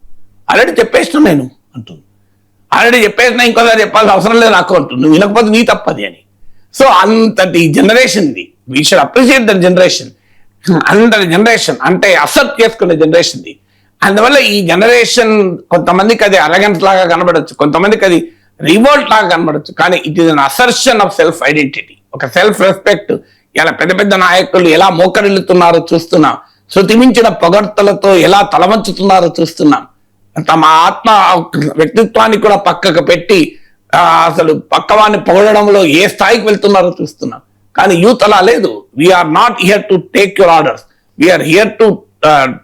ఆల్రెడీ చెప్పేసిన నేను అంటుంది. ఆల్రెడీ చెప్పేసిన ఇంకోసారి చెప్పాల్సిన అవసరం లేదు నాకు అంటుంది. నువ్వు వినకపోతే నీ తప్పది అని. సో అంతటి జనరేషన్ ఇది. We should appreciate the generation. అంతటి జనరేషన్ అంటే అసెప్ట్ చేసుకునే జనరేషన్ ఇది. అందువల్ల ఈ జనరేషన్ కొంతమందికి అది అరగెన్స్ లాగా కనబడచ్చు, కొంతమందికి అది రివోల్ట్ లాగా కనబడచ్చు, కానీ it is an assertion of self identity, ఒక సెల్ఫ్ రెస్పెక్ట్. ఇలా పెద్ద పెద్ద నాయకులు ఎలా మోకరిల్లుతున్నారో చూస్తున్నాం, శృతిమించిన పొగడ్తలతో ఎలా తలవంచుతున్నారో చూస్తున్నాం. తమ ఆత్మ వ్యక్తిత్వాన్ని కూడా పక్కకు పెట్టి అసలు పక్కవాన్ని పొగడడంలో ఏ స్థాయికి వెళ్తున్నారో చూస్తున్నాం. కానీ యూత్ అలా లేదు. We're not here to take your orders, we're here to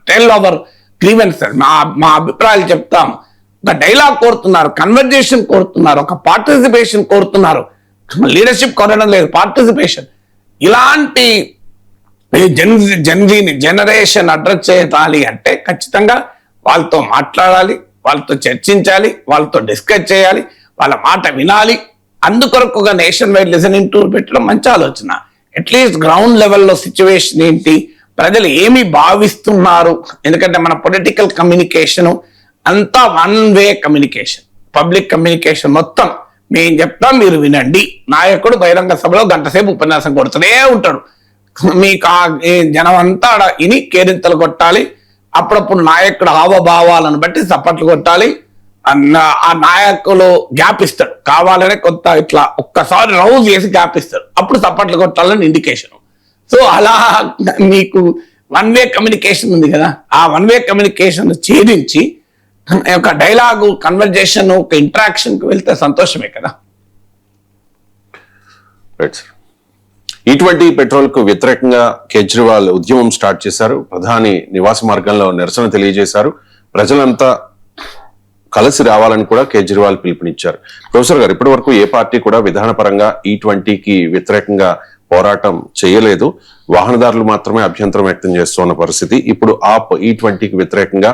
tell our grievances. మా అభిప్రాయాలు చెప్తాం. ఒక డైలాగ్ కోరుతున్నారు, కన్వర్జేషన్ కోరుతున్నారు, ఒక పార్టిసిపేషన్ కోరుతున్నారు. లీడర్షిప్ కోరడం లేదు, పార్టిసిపేషన్. ఇలాంటి జనరేషన్ అడ్రస్ చేయాలి అంటే ఖచ్చితంగా వాళ్ళతో మాట్లాడాలి, వాళ్ళతో చర్చించాలి, వాళ్ళతో డిస్కస్ చేయాలి, వాళ్ళ మాట వినాలి. అందుకొరకు ఒక నేషన్ వైడ్ లిసనింగ్ టూర్ పెట్టడం మంచి ఆలోచన. అట్లీస్ట్ గ్రౌండ్ లెవెల్లో సిచ్యువేషన్ ఏంటి, ప్రజలు ఏమి భావిస్తున్నారు. ఎందుకంటే మన పొలిటికల్ కమ్యూనికేషన్ అంతా one way communication, public communication మొత్తం. మేము చెప్తాం, మీరు వినండి. నాయకుడు బహిరంగ సభలో గంట సేపు ఉపన్యాసం కొడుతూనే ఉంటాడు. మీకు ఆ జనం అంతా ఇని కేరింతలు కొట్టాలి. అప్పుడప్పుడు నాయకుడు హావభావాలను బట్టి చప్పట్లు కొట్టాలి. ఆ నాయకులు గ్యాప్ ఇస్తాడు, కావాలనే కొత్త ఇట్లా ఒక్కసారి రౌజ్ చేసి గ్యాప్ ఇస్తాడు, అప్పుడు చప్పట్లు కొట్టాలని ఇండికేషన్. సో అలా మీకు వన్ వే కమ్యూనికేషన్ ఉంది కదా, ఆ వన్ వే కమ్యూనికేషన్ ఛేదించి ఒక డైలాగు, కన్వర్జేషన్, ఒక ఇంటరాక్షన్ కు వెళ్తే సంతోషమే కదా. E20 పెట్రోల్ కు వ్యతిరేకంగా కేజ్రీవాల్ ఉద్యమం స్టార్ట్ చేశారు. ప్రధాని నివాస మార్గంలో నిరసన తెలియజేశారు. ప్రజలంతా కలిసి రావాలని కూడా కేజ్రీవాల్ పిలుపునిచ్చారు. ప్రొఫెసర్ గారు, ఇప్పటి వరకు ఏ పార్టీ కూడా విధానపరంగా E20కి వ్యతిరేకంగా పోరాటం చేయలేదు. వాహనదారులు మాత్రమే అభ్యంతరం వ్యక్తం చేస్తున్న పరిస్థితి. ఇప్పుడు ఆప్ E20కి వ్యతిరేకంగా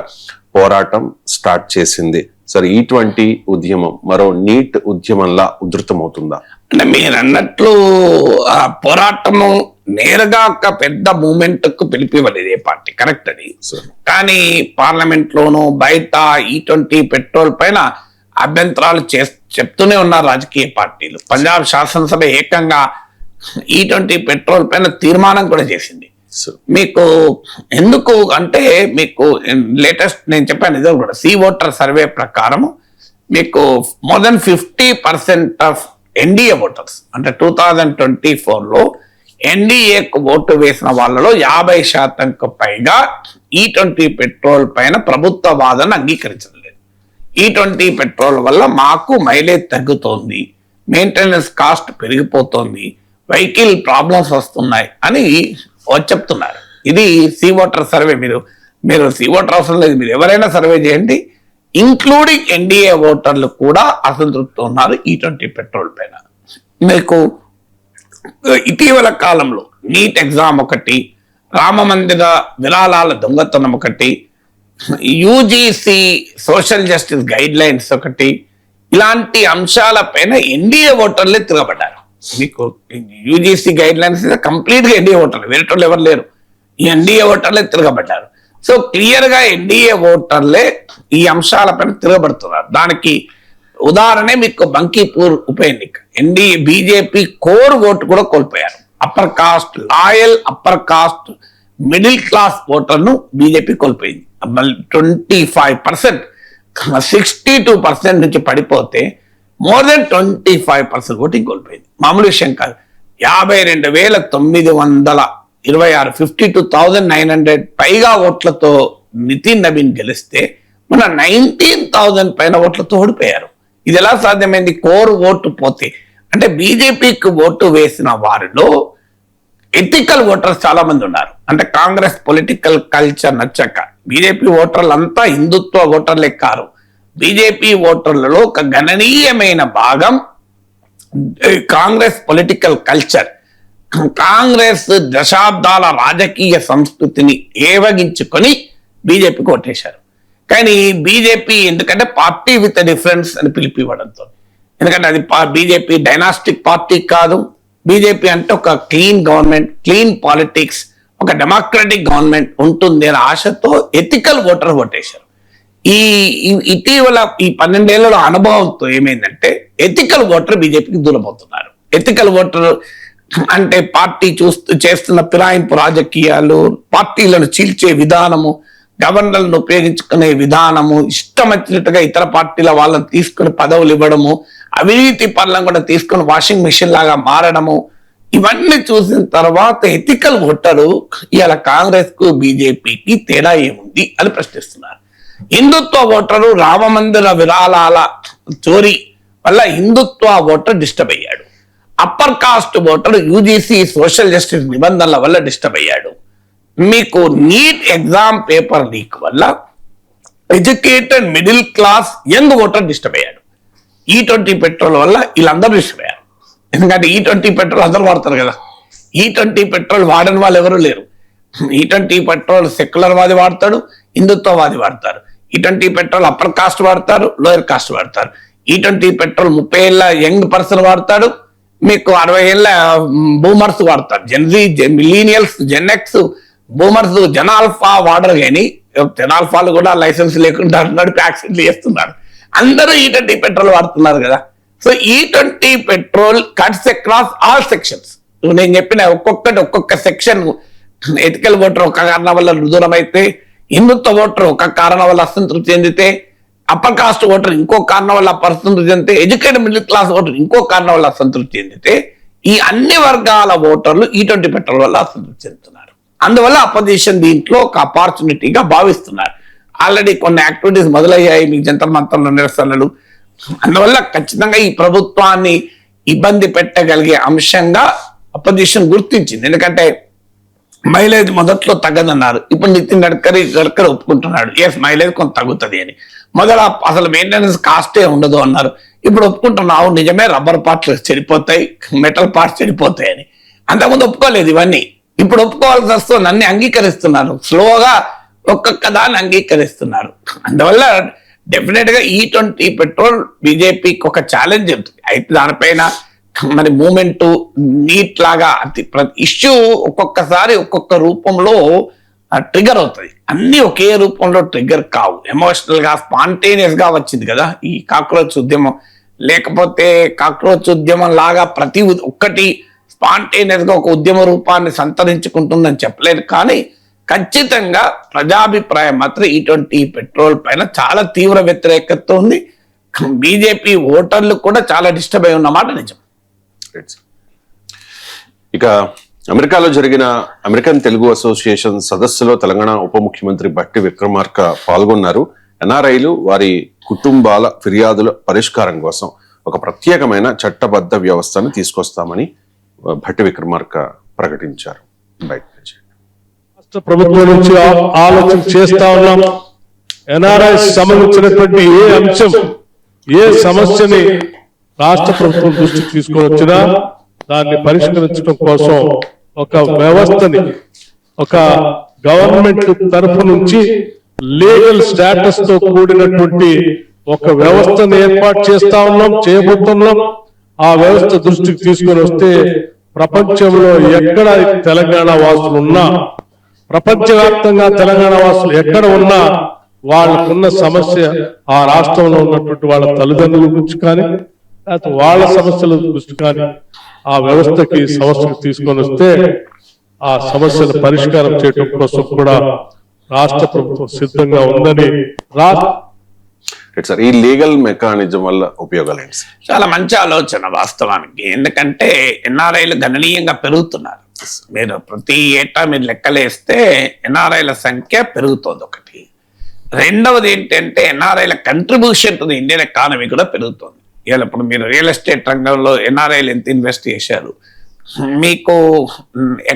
పోరాటం స్టార్ట్ చేసింది. సరే, E20 ఉద్యమం మరో నీట్ ఉద్యమంలా ఉధృతమవుతుందా? అంటే మీరు అన్నట్లు ఆ పోరాటము నేరుగా ఒక పెద్ద మూమెంట్ కు పిలిపివ్వలేదు ఏ పార్టీ, కరెక్ట్ అది. కానీ పార్లమెంట్ లోను బయట E20 పెట్రోల్ పైన అభ్యంతరాలు చెప్తూనే ఉన్నారు రాజకీయ పార్టీలు. పంజాబ్ శాసనసభ ఏకంగా E20 పెట్రోల్ పైన తీర్మానం కూడా చేసింది. మీకు ఎందుకు అంటే, మీకు లేటెస్ట్ నేను చెప్పాను ఇది కూడా, సీ ఓటర్ సర్వే ప్రకారం మీకు more than 50% of NDA voters అంటే 2024లో ఎన్డీఏకు ఓటు వేసిన వాళ్ళలో 50% పైగా E20 పెట్రోల్ పైన ప్రభుత్వ వాదన అంగీకరించడం లేదు. E20 పెట్రోల్ వల్ల మాకు మైలేజ్ తగ్గుతోంది, మెయింటెనెన్స్ కాస్ట్ పెరిగిపోతోంది, వెహికల్ ప్రాబ్లమ్స్ వస్తున్నాయి అని చెప్తున్నారు. ఇది సీ ఓటర్ సర్వే. మీరు సీ ఓటర్ అవసరం లేదు, మీరు ఎవరైనా సర్వే చేయండి, ఇంక్లూడింగ్ ఎన్డీఏ ఓటర్లు కూడా అసంతృప్తి ఉన్నారు E20 పెట్రోల్ పైన. మీకు ఇటీవల కాలంలో నీట్ ఎగ్జామ్ ఒకటి, రామ మందిర విరాళాల దొంగతనం ఒకటి, UGC social justice guide lines ఒకటి, ఇలాంటి అంశాల పైన ఎన్డీఏ ఓటర్లే తిరగబడ్డారు. మీకు యూజీసీ గైడ్ లైన్స్ కంప్లీట్ గా ఎన్డీఏ ఓటర్లు, వేరేటోళ్ళు ఎవరు లేరు, ఈ ఎన్డీఏ ఓటర్లే తిరగబడ్డారు. సో క్లియర్ గా ఎన్డీఏ ఓటర్లే ఈ అంశాలపైన తిరగబడుతున్నారు. దానికి ఉదాహరణ మీకు బంకీపూర్ ఉప ఎన్నిక, ఎన్డీఏ బీజేపీ కోర్ ఓటు కూడా కోల్పోయారు. Upper caste, loyal upper caste, middle class ఓటర్ను బీజేపీ కోల్పోయింది. 25%, 62% నుంచి పడిపోతే మోర్ దెన్ 25% ఓటింగ్ కోల్పోయింది. మామూలు విషయం కాదు. 52,926 52,900 పైగా ఓట్లతో నితిన్ నవీన్ గెలిస్తే మన 19,000 పైన ఓట్లతో ఓడిపోయారు. ఇది ఎలా సాధ్యమైంది? కోర్ ఓటు పోతే. అంటే బీజేపీకి ఓటు వేసిన వారిలో ఎథికల్ ఓటర్స్ చాలా మంది ఉన్నారు. అంటే కాంగ్రెస్ పొలిటికల్ కల్చర్ నచ్చక బీజేపీ ఓటర్లు అంతా హిందుత్వ ఓటర్లే కారు. బీజేపీ ఓటర్లలో ఒక గణనీయమైన భాగం కాంగ్రెస్ పొలిటికల్ కల్చర్, కాంగ్రెస్ దశాబ్దాల రాజకీయ సంస్కృతిని ఏవగించుకొని బీజేపీకి ఓటేశారు. కానీ బీజేపీ ఎందుకంటే పార్టీ విత్ డిఫరెన్స్ అని పిలిపివ్వడంతో, ఎందుకంటే అది బీజేపీ డైనాస్టిక్ పార్టీ కాదు. బీజేపీ అంటే ఒక క్లీన్ గవర్నమెంట్, క్లీన్ పాలిటిక్స్, ఒక డెమోక్రటిక్ గవర్నమెంట్ ఉంటుంది అనే ఆశతో ఎథికల్ ఓటర్ ఓటేశారు. ఈ ఇటీవల ఈ 12 ఏళ్ల అనుభవంతో ఏమైందంటే ఎథికల్ ఓటర్ బీజేపీకి దూరమవుతున్నారు. ఎథికల్ ఓటర్ అంటే పార్టీ చేస్తున్న ఫిరాయింపు రాజకీయాలు, పార్టీలను చీల్చే విధానము, గవర్నర్లను ఉపయోగించుకునే విధానము, ఇష్టం వచ్చినట్టుగా ఇతర పార్టీల వాళ్ళని తీసుకుని పదవులు ఇవ్వడము, అవినీతి పనులను కూడా తీసుకుని వాషింగ్ మిషన్ లాగా మారడము, ఇవన్నీ చూసిన తర్వాత ఎథికల్ ఓటరు ఇవాళ కాంగ్రెస్ కు బీజేపీకి తేడా ఏముంది అని ప్రశ్నిస్తున్నారు. హిందుత్వ ఓటరు రామ మందిర విరాళాల చోరీ వల్ల హిందుత్వ ఓటర్ డిస్టర్బ్ అయ్యాడు. Upper caste voter UGC social justice నిబంధనల వల్ల డిస్టర్బ్ అయ్యాడు. మీకు నీట్ ఎగ్జామ్ పేపర్ లీక్ వల్ల educated middle class young voter disturb అయ్యాడు. E20 పెట్రోల్ వల్ల వీళ్ళందరూ డిస్టర్బ్ అయ్యారు. ఎందుకంటే E20 పెట్రోల్ అందరూ వాడతారు కదా. E20 పెట్రోల్ వాడని వాళ్ళు ఎవరు లేరు. E20 పెట్రోల్ సెక్యులర్ వాది వాడతాడు, హిందుత్వవాది వాడతారు. E20 పెట్రోల్ అప్పర్ కాస్ట్ వాడతారు, లోయర్ కాస్ట్ వాడతారు. E20 పెట్రోల్ 30 ఏళ్ళ యంగ్ పర్సన్ వాడతాడు, మీకు 60 ఏళ్ళ బూమర్స్ వాడతారు. జెన్జీ, మిలీనియల్స్, జెన్ఎక్స్, బూమర్స్, జనాల్ఫా వాడరు. కానీ జనాల్ఫాలు కూడా లైసెన్స్ లేకుండా నడిపి యాక్సిడెంట్లు చేస్తున్నారు. అందరూ E20 పెట్రోల్ వాడుతున్నారు కదా. So E20 petrol cuts across all sections. నేను చెప్పిన ఒక్కొక్క సెక్షన్, ఎథికల్ ఓటర్ ఒక కారణం వల్ల దూరం అయితే, హిందుత్వ ఓటర్ ఒక కారణం వల్ల అసంతృప్తి చెందితే, అప్పర్ కాస్ట్ ఓటర్ ఇంకో కారణం వల్ల అసంతృప్తి చెందితే, ఎడ్యుకేటెడ్ మిడిల్ క్లాస్ ఓటర్ ఇంకో కారణం వల్ల అసంతృప్తి చెందితే, ఈ అన్ని వర్గాల ఓటర్లు E20 పెట్రోల్ వల్ల అసంతృప్తి చెందుతున్నారు. అందువల్ల అపోజిషన్ దీంట్లో ఒక ఆపర్చునిటీగా భావిస్తున్నారు. ఆల్రెడీ కొన్ని యాక్టివిటీస్ మొదలయ్యాయి, మీకు జంతర్ మంతర్లో నిరసనలు. అందువల్ల ఖచ్చితంగా ఈ ప్రభుత్వాన్ని ఇబ్బంది పెట్టగలిగే అంశంగా అపోజిషన్ గుర్తించింది. ఎందుకంటే మైలేజ్ మొదట్లో తగ్గదన్నారు, ఇప్పుడు నితిన్ గడ్కరీ ఒప్పుకుంటున్నాడు, ఎస్ మైలేజ్ కొంత తగ్గుతుంది అని. మొదల అసలు మెయింటెనెన్స్ కాస్టే ఉండదు అన్నారు, ఇప్పుడు ఒప్పుకుంటున్నావు నిజమే, రబ్బర్ పార్ట్స్ చెడిపోతాయి, మెటల్ పార్ట్స్ చెడిపోతాయి అని. అంతకుముందు ఒప్పుకోలేదు ఇవన్నీ, ఇప్పుడు ఒప్పుకోవాల్సి వస్తుంది. అన్ని అంగీకరిస్తున్నారు, స్లోగా ఒక్కొక్క దాన్ని అంగీకరిస్తున్నారు. అందువల్ల డెఫినెట్ గా E20 పెట్రోల్ బీజేపీకి ఒక ఛాలెంజ్ ఉంటుంది. అయితే దానిపైన మరి మూమెంట్ నీట్ లాగా ఇష్యూ ఒక్కొక్కసారి ఒక్కొక్క రూపంలో ట్రిగర్ అవుతుంది. అన్ని ఒకే రూపంలో ట్రిగర్ కావు, ఎమోషనల్ గా స్పాంటేనియస్ గా వచ్చింది కదా ఈ కాక్రోచ్ ఉద్యమం. లేకపోతే కాక్రోచ్ ఉద్యమం లాగా ప్రతి ఒక్కటి స్పాంటేనియస్ గా ఒక ఉద్యమ రూపాన్ని సంతరించుకుంటుందని చెప్పలేదు. కానీ ఖచ్చితంగా ప్రజాభిప్రాయం మాత్రం E20 పెట్రోల్ పైన చాలా తీవ్ర వ్యతిరేకత ఉంది. బీజేపీ ఓటర్లు కూడా చాలా డిస్టర్బ్ అయి ఉన్నమాట నిజం. ఇక అమెరికాలో జరిగిన అమెరికన్ తెలుగు అసోసియేషన్ సదస్సులో తెలంగాణ ఉప ముఖ్యమంత్రి భట్టి విక్రమార్క పాల్గొన్నారు. ఎన్ఆర్ఐలు వారి కుటుంబాల ఫిర్యాదుల పరిష్కారం కోసం ఒక ప్రత్యేకమైన చట్టబద్ధ వ్యవస్థను తీసుకొస్తామని భట్టి విక్రమార్క ప్రకటించారు. రాష్ట్ర ప్రభుత్వం నుంచి ఆలోచన చేస్తా ఉన్నాం. ఎన్ఆర్ఐ సంబంధించినటువంటి ఏ అంశం, ఏ సమస్యని రాష్ట్ర ప్రభుత్వం దృష్టికి తీసుకొని వచ్చినా దాన్ని పరిష్కరించడం కోసం ఒక వ్యవస్థని, ఒక గవర్నమెంట్ తరఫు నుంచి లీగల్ స్టేటస్ తో కూడినటువంటి ఒక వ్యవస్థను ఏర్పాటు చేస్తా ఉన్నాం, చేయబోతున్నాం. ఆ వ్యవస్థ దృష్టికి తీసుకొని వస్తే ప్రపంచంలో ఎక్కడ తెలంగాణ వాసులు ఉన్నా, ప్రపంచవ్యాప్తంగా తెలంగాణ వాసులు ఎక్కడ ఉన్నా వాళ్ళకున్న సమస్య ఆ రాష్ట్రంలో ఉన్నటువంటి వాళ్ళ తల్లిదండ్రుల గురించి కానీ, లేకపోతే వాళ్ళ సమస్యల గురించి కానీ ఆ వ్యవస్థకి సమస్యకు తీసుకొని వస్తే ఆ సమస్యల పరిష్కారం చేయడం కోసం కూడా రాష్ట్ర ప్రభుత్వం సిద్ధంగా ఉందని సార్, ఈ లీగల్ మెకానిజం వల్ల ఉపయోగాలు ఏంటి? చాలా మంచి ఆలోచన వాస్తవానికి. ఎందుకంటే ఎన్ఆర్ఐలు గణనీయంగా పెరుగుతున్నారు. మీరు ప్రతి ఏటా మీరు లెక్కలేస్తే ఎన్ఆర్ఐల సంఖ్య పెరుగుతోంది ఒకటి. రెండవది ఏంటంటే ఎన్ఆర్ఐల contribution to the Indian economy కూడా పెరుగుతోంది. ఇవాళ ఇప్పుడు మీరు రియల్ ఎస్టేట్ రంగంలో ఎన్ఆర్ఐలు ఎంత ఇన్వెస్ట్ చేశారు, మీకు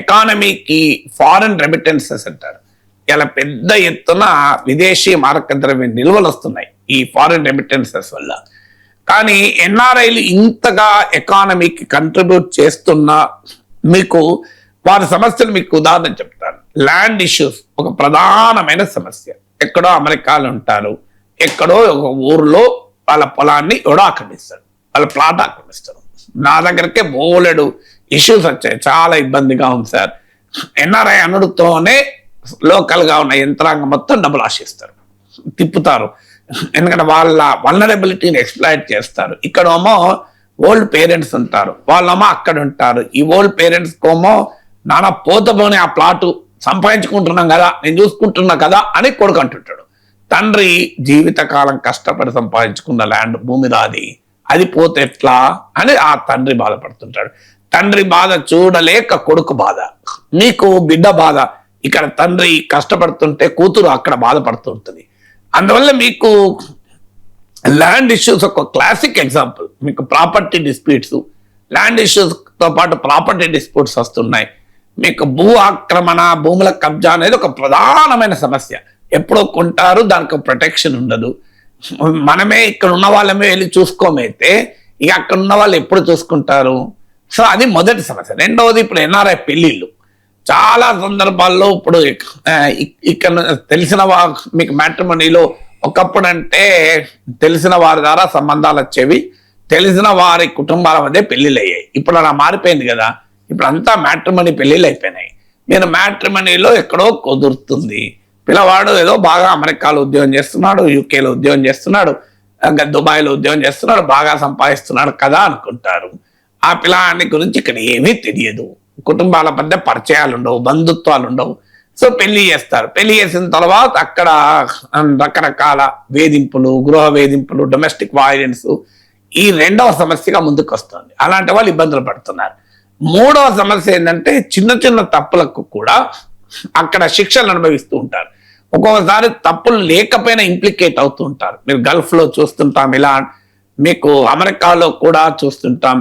ఎకానమీకి ఫారెన్ రెమిటెన్సెస్ అంటారు, ఇలా పెద్ద ఎత్తున విదేశీ మారక ద్రవ్య నిల్వలు వస్తున్నాయి ఈ ఫారెన్ రెమిటెన్సెస్ వల్ల. కానీ ఎన్ఆర్ఐలు ఇంతగా ఎకానమీకి కంట్రిబ్యూట్ చేస్తున్నా మీకు వారి సమస్యలు మీకు ఉదాహరణ చెప్తాను. ల్యాండ్ ఇష్యూస్ ఒక ప్రధానమైన సమస్య. ఎక్కడో అమెరికాలో ఉంటారు, ఎక్కడో ఒక ఊర్లో వాళ్ళ పొలాన్ని ఎవడో ఆక్రమిస్తాడు, వాళ్ళ ప్లాట్ ఆక్రమిస్తారు. నా దగ్గరకే బోలెడు ఇష్యూస్ వచ్చాయి, చాలా ఇబ్బందిగా ఉంది సార్. ఎన్ఆర్ఐ అనుడుతోనే లోకల్ గా ఉన్న యంత్రాంగం మొత్తం డబ్బులు ఆశిస్తారు, తిప్పుతారు. ఎందుకంటే వాళ్ళ వల్నరబిలిటీని ఎక్స్ప్లాయిట్ చేస్తారు. ఇక్కడేమో ఓల్డ్ పేరెంట్స్ ఉంటారు, వాళ్ళేమో అక్కడ ఉంటారు. ఈ ఓల్డ్ పేరెంట్స్ కోమో నానా పోతపోని ఆ ప్లాటు సంపాదించుకుంటున్నాం కదా, నేను చూసుకుంటున్నా కదా అని కొడుకు అంటుంటాడు. తండ్రి జీవితకాలం కష్టపడి సంపాదించుకున్న ల్యాండ్ భూమి రాది, అది పోతే ఎట్లా అని ఆ తండ్రి బాధపడుతుంటాడు. తండ్రి బాధ చూడలేక కొడుకు బాధ, నీకు బిడ్డ బాధ. ఇక్కడ తండ్రి కష్టపడుతుంటే కూతురు అక్కడ బాధపడుతుంటుంది. అందువల్ల మీకు ల్యాండ్ ఇష్యూస్ ఒక క్లాసిక్ ఎగ్జాంపుల్. మీకు ప్రాపర్టీ డిస్ప్యూట్స్, ల్యాండ్ ఇష్యూస్ తో పాటు ప్రాపర్టీ డిస్ప్యూట్స్ వస్తున్నాయి. మీకు భూ ఆక్రమణ, భూముల కబ్జా అనేది ఒక ప్రధానమైన సమస్య. ఎప్పుడో కొంటారు, దానికి ప్రొటెక్షన్ ఉండదు. మనమే ఇక్కడ ఉన్న వాళ్ళమే వెళ్ళి చూసుకోమైతే ఇక అక్కడ ఉన్న వాళ్ళు ఎప్పుడు చూసుకుంటారు? సో అది మొదటి సమస్య. రెండవది, ఇప్పుడు ఎన్ఆర్ఐ పెళ్లిళ్ళు చాలా సందర్భాల్లో ఇప్పుడు ఇక్కడ తెలిసిన మీకు మ్యాట్రిమోనీలో ఒకప్పుడు అంటే తెలిసిన వారి ద్వారా సంబంధాలు వచ్చేవి, తెలిసిన వారి కుటుంబాల మధ్య పెళ్లిళ్ళు అయ్యాయి. ఇప్పుడు అలా మారిపోయింది కదా, ఇప్పుడు అంతా మ్యాట్రిమోనీ పెళ్లిళ్ళు అయిపోయినాయి. నేను మ్యాట్రిమోనీలో ఎక్కడో కుదురుతుంది, పిల్లవాడు ఏదో బాగా అమెరికాలో ఉద్యోగం చేస్తున్నాడు, యూకేలో ఉద్యోగం చేస్తున్నాడు, దుబాయ్లో ఉద్యోగం చేస్తున్నాడు, బాగా సంపాదిస్తున్నాడు కదా అనుకుంటారు. ఆ పిల్లాడి గురించి ఇక్కడ ఏమీ తెలియదు, కుటుంబాల మధ్య పరిచయాలు ఉండవు, బంధుత్వాలు ఉండవు. సో పెళ్లి చేస్తారు. పెళ్లి చేసిన తర్వాత అక్కడ రకరకాల వేధింపులు, గృహ వేధింపులు, డొమెస్టిక్ వైలెన్స్ ఈ రెండవ సమస్యగా ముందుకు వస్తుంది. అలాంటి వాళ్ళు ఇబ్బందులు పడుతున్నారు. మూడవ సమస్య ఏంటంటే చిన్న చిన్న తప్పులకు కూడా అక్కడ శిక్షలు అనుభవిస్తూ ఉంటారు. ఒక్కొక్కసారి తప్పులు లేకపోయినా ఇంప్లికేట్ అవుతూ ఉంటారు. మీరు గల్ఫ్ లో చూస్తుంటాం, ఇలా మీకు అమెరికాలో కూడా చూస్తుంటాం.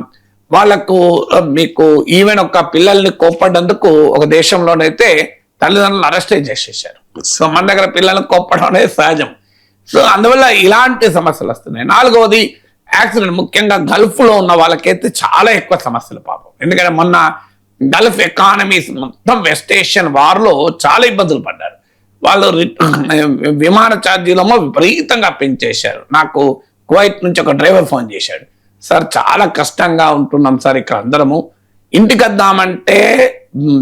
వాళ్ళకు మీకు ఈవెన్ ఒక పిల్లల్ని కోప్పడ్డందుకు ఒక దేశంలోనైతే తల్లిదండ్రులు అరెస్ట్ చేసేసారు. సో మన దగ్గర పిల్లల్ని కోప్పడం అనేది సహజం. సో అందువల్ల ఇలాంటి సమస్యలు వస్తున్నాయి. నాలుగవది యాక్సిడెంట్, ముఖ్యంగా గల్ఫ్ లో ఉన్న వాళ్ళకైతే చాలా ఎక్కువ సమస్యలు పాపం. ఎందుకంటే మొన్న గల్ఫ్ ఎకానమీస్ మొత్తం వెస్ట్ ఏషియన్ వార్లో చాలా ఇబ్బందులు పడ్డారు. వాళ్ళు విమాన ఛార్జీలేమో విపరీతంగా పెంచేశారు. నాకు కువైట్ నుంచి ఒక డ్రైవర్ ఫోన్ చేశాడు, సార్ చాలా కష్టంగా ఉంటున్నాం సార్, ఇక్కడ అందరము ఇంటికి వద్దామంటే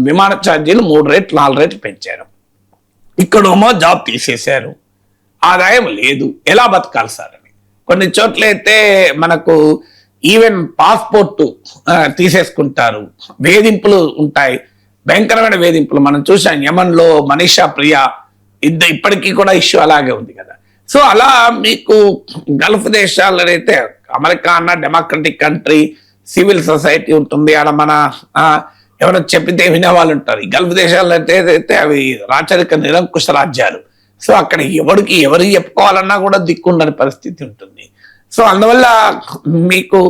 విమాన ఛార్జీలు 3 రేట్లు 4 రేట్లు పెంచారు, ఇక్కడేమో జాబ్ తీసేశారు, ఆదాయం లేదు, ఎలా బతకాలి సార్ అని. కొన్ని చోట్ల అయితే మనకు ఈవెన్ పాస్పోర్ట్ తీసేసుకుంటారు, వేధింపులు ఉంటాయి, భయంకరమైన వేధింపులు. మనం చూసాం యమన్లో మనీషా ప్రియా ఇప్పటికీ కూడా ఇష్యూ అలాగే ఉంది కదా. సో అలా మీకు గల్ఫ్ దేశాల్లో అయితే, అమెరికా అన్న డెమోక్రటిక్ కంట్రీ, సివిల్ సొసైటీ ఉంటుంది, ఆడ మన ఎవరైనా చెప్పితే వినే వాళ్ళు ఉంటారు. ఈ గల్ఫ్ దేశాల్లో అయితే అవి రాచరిక నిరంకుశ రాజ్యాలు. సో అక్కడ ఎవరు చెప్పుకోవాలన్నా కూడా దిక్కుండని పరిస్థితి ఉంటుంది. సో అందువల్ల మీకు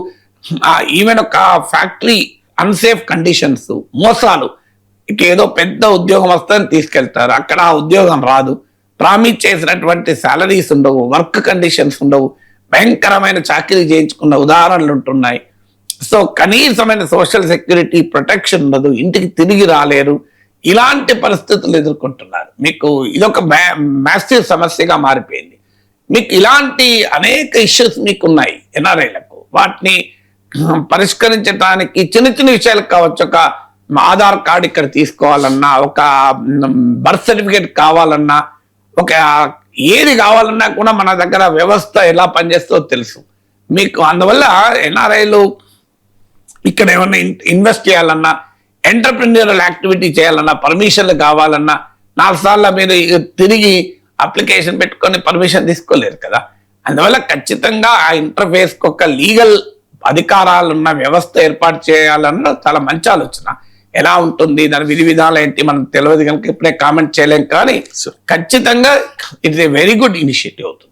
ఈవెన్ ఒక ఫ్యాక్టరీ అన్సేఫ్ కండిషన్స్, మోసాలు, ఇక ఏదో పెద్ద ఉద్యోగం వస్తుందని తీసుకెళ్తారు, అక్కడ ఆ ఉద్యోగం రాదు, ప్రామిస్ చేసినటువంటి సాలరీస్ ఉండవు, వర్క్ కండిషన్స్ ఉండవు, భయంకరమైన చాకరీ చేయించుకున్న ఉదాహరణలు ఉంటున్నాయి. సో కనీసమైన సోషల్ సెక్యూరిటీ ప్రొటెక్షన్ ఉండదు, ఇంటికి తిరిగి రాలేరు, ఇలాంటి పరిస్థితులు ఎదుర్కొంటున్నారు. మీకు ఇదొక మ్యాసివ్ సమస్యగా మారిపోయింది. మీకు ఇలాంటి అనేక ఇష్యూస్ మీకు ఉన్నాయి ఎన్ఆర్ఐలకు. వాటిని పరిష్కరించడానికి చిన్న చిన్న విషయాలు కావచ్చు, ఒక ఆధార్ కార్డు ఇక్కడ తీసుకోవాలన్నా, ఒక బర్త్ సర్టిఫికేట్ కావాలన్నా, ఒక ఏది కావాలన్నా కూడా మన దగ్గర వ్యవస్థ ఎలా పనిచేస్తుందో తెలుసు మీకు. అందువల్ల ఎన్ఆర్ఐలు ఇక్కడ ఏమన్నా ఇన్వెస్ట్ చేయాలన్నా, ఎంటర్ప్రెన్యూరల్ యాక్టివిటీ చేయాలన్నా, పర్మిషన్లు కావాలన్నా 4 సార్లు మీరు తిరిగి అప్లికేషన్ పెట్టుకొని పర్మిషన్ తీసుకోలేరు కదా. అందువల్ల ఖచ్చితంగా ఆ ఇంటర్ఫేస్కి ఒక లీగల్ అధికారాలున్న వ్యవస్థ ఏర్పాటు చేయాలన్న చాలా మంచి ఆలోచన. ఎలా ఉంటుంది, దాని విధి విధాలు ఏంటి మనకు తెలియదు కనుక ఇప్పుడే కామెంట్ చేయలేం, కానీ ఖచ్చితంగా it's a very good initiative అవుతుంది.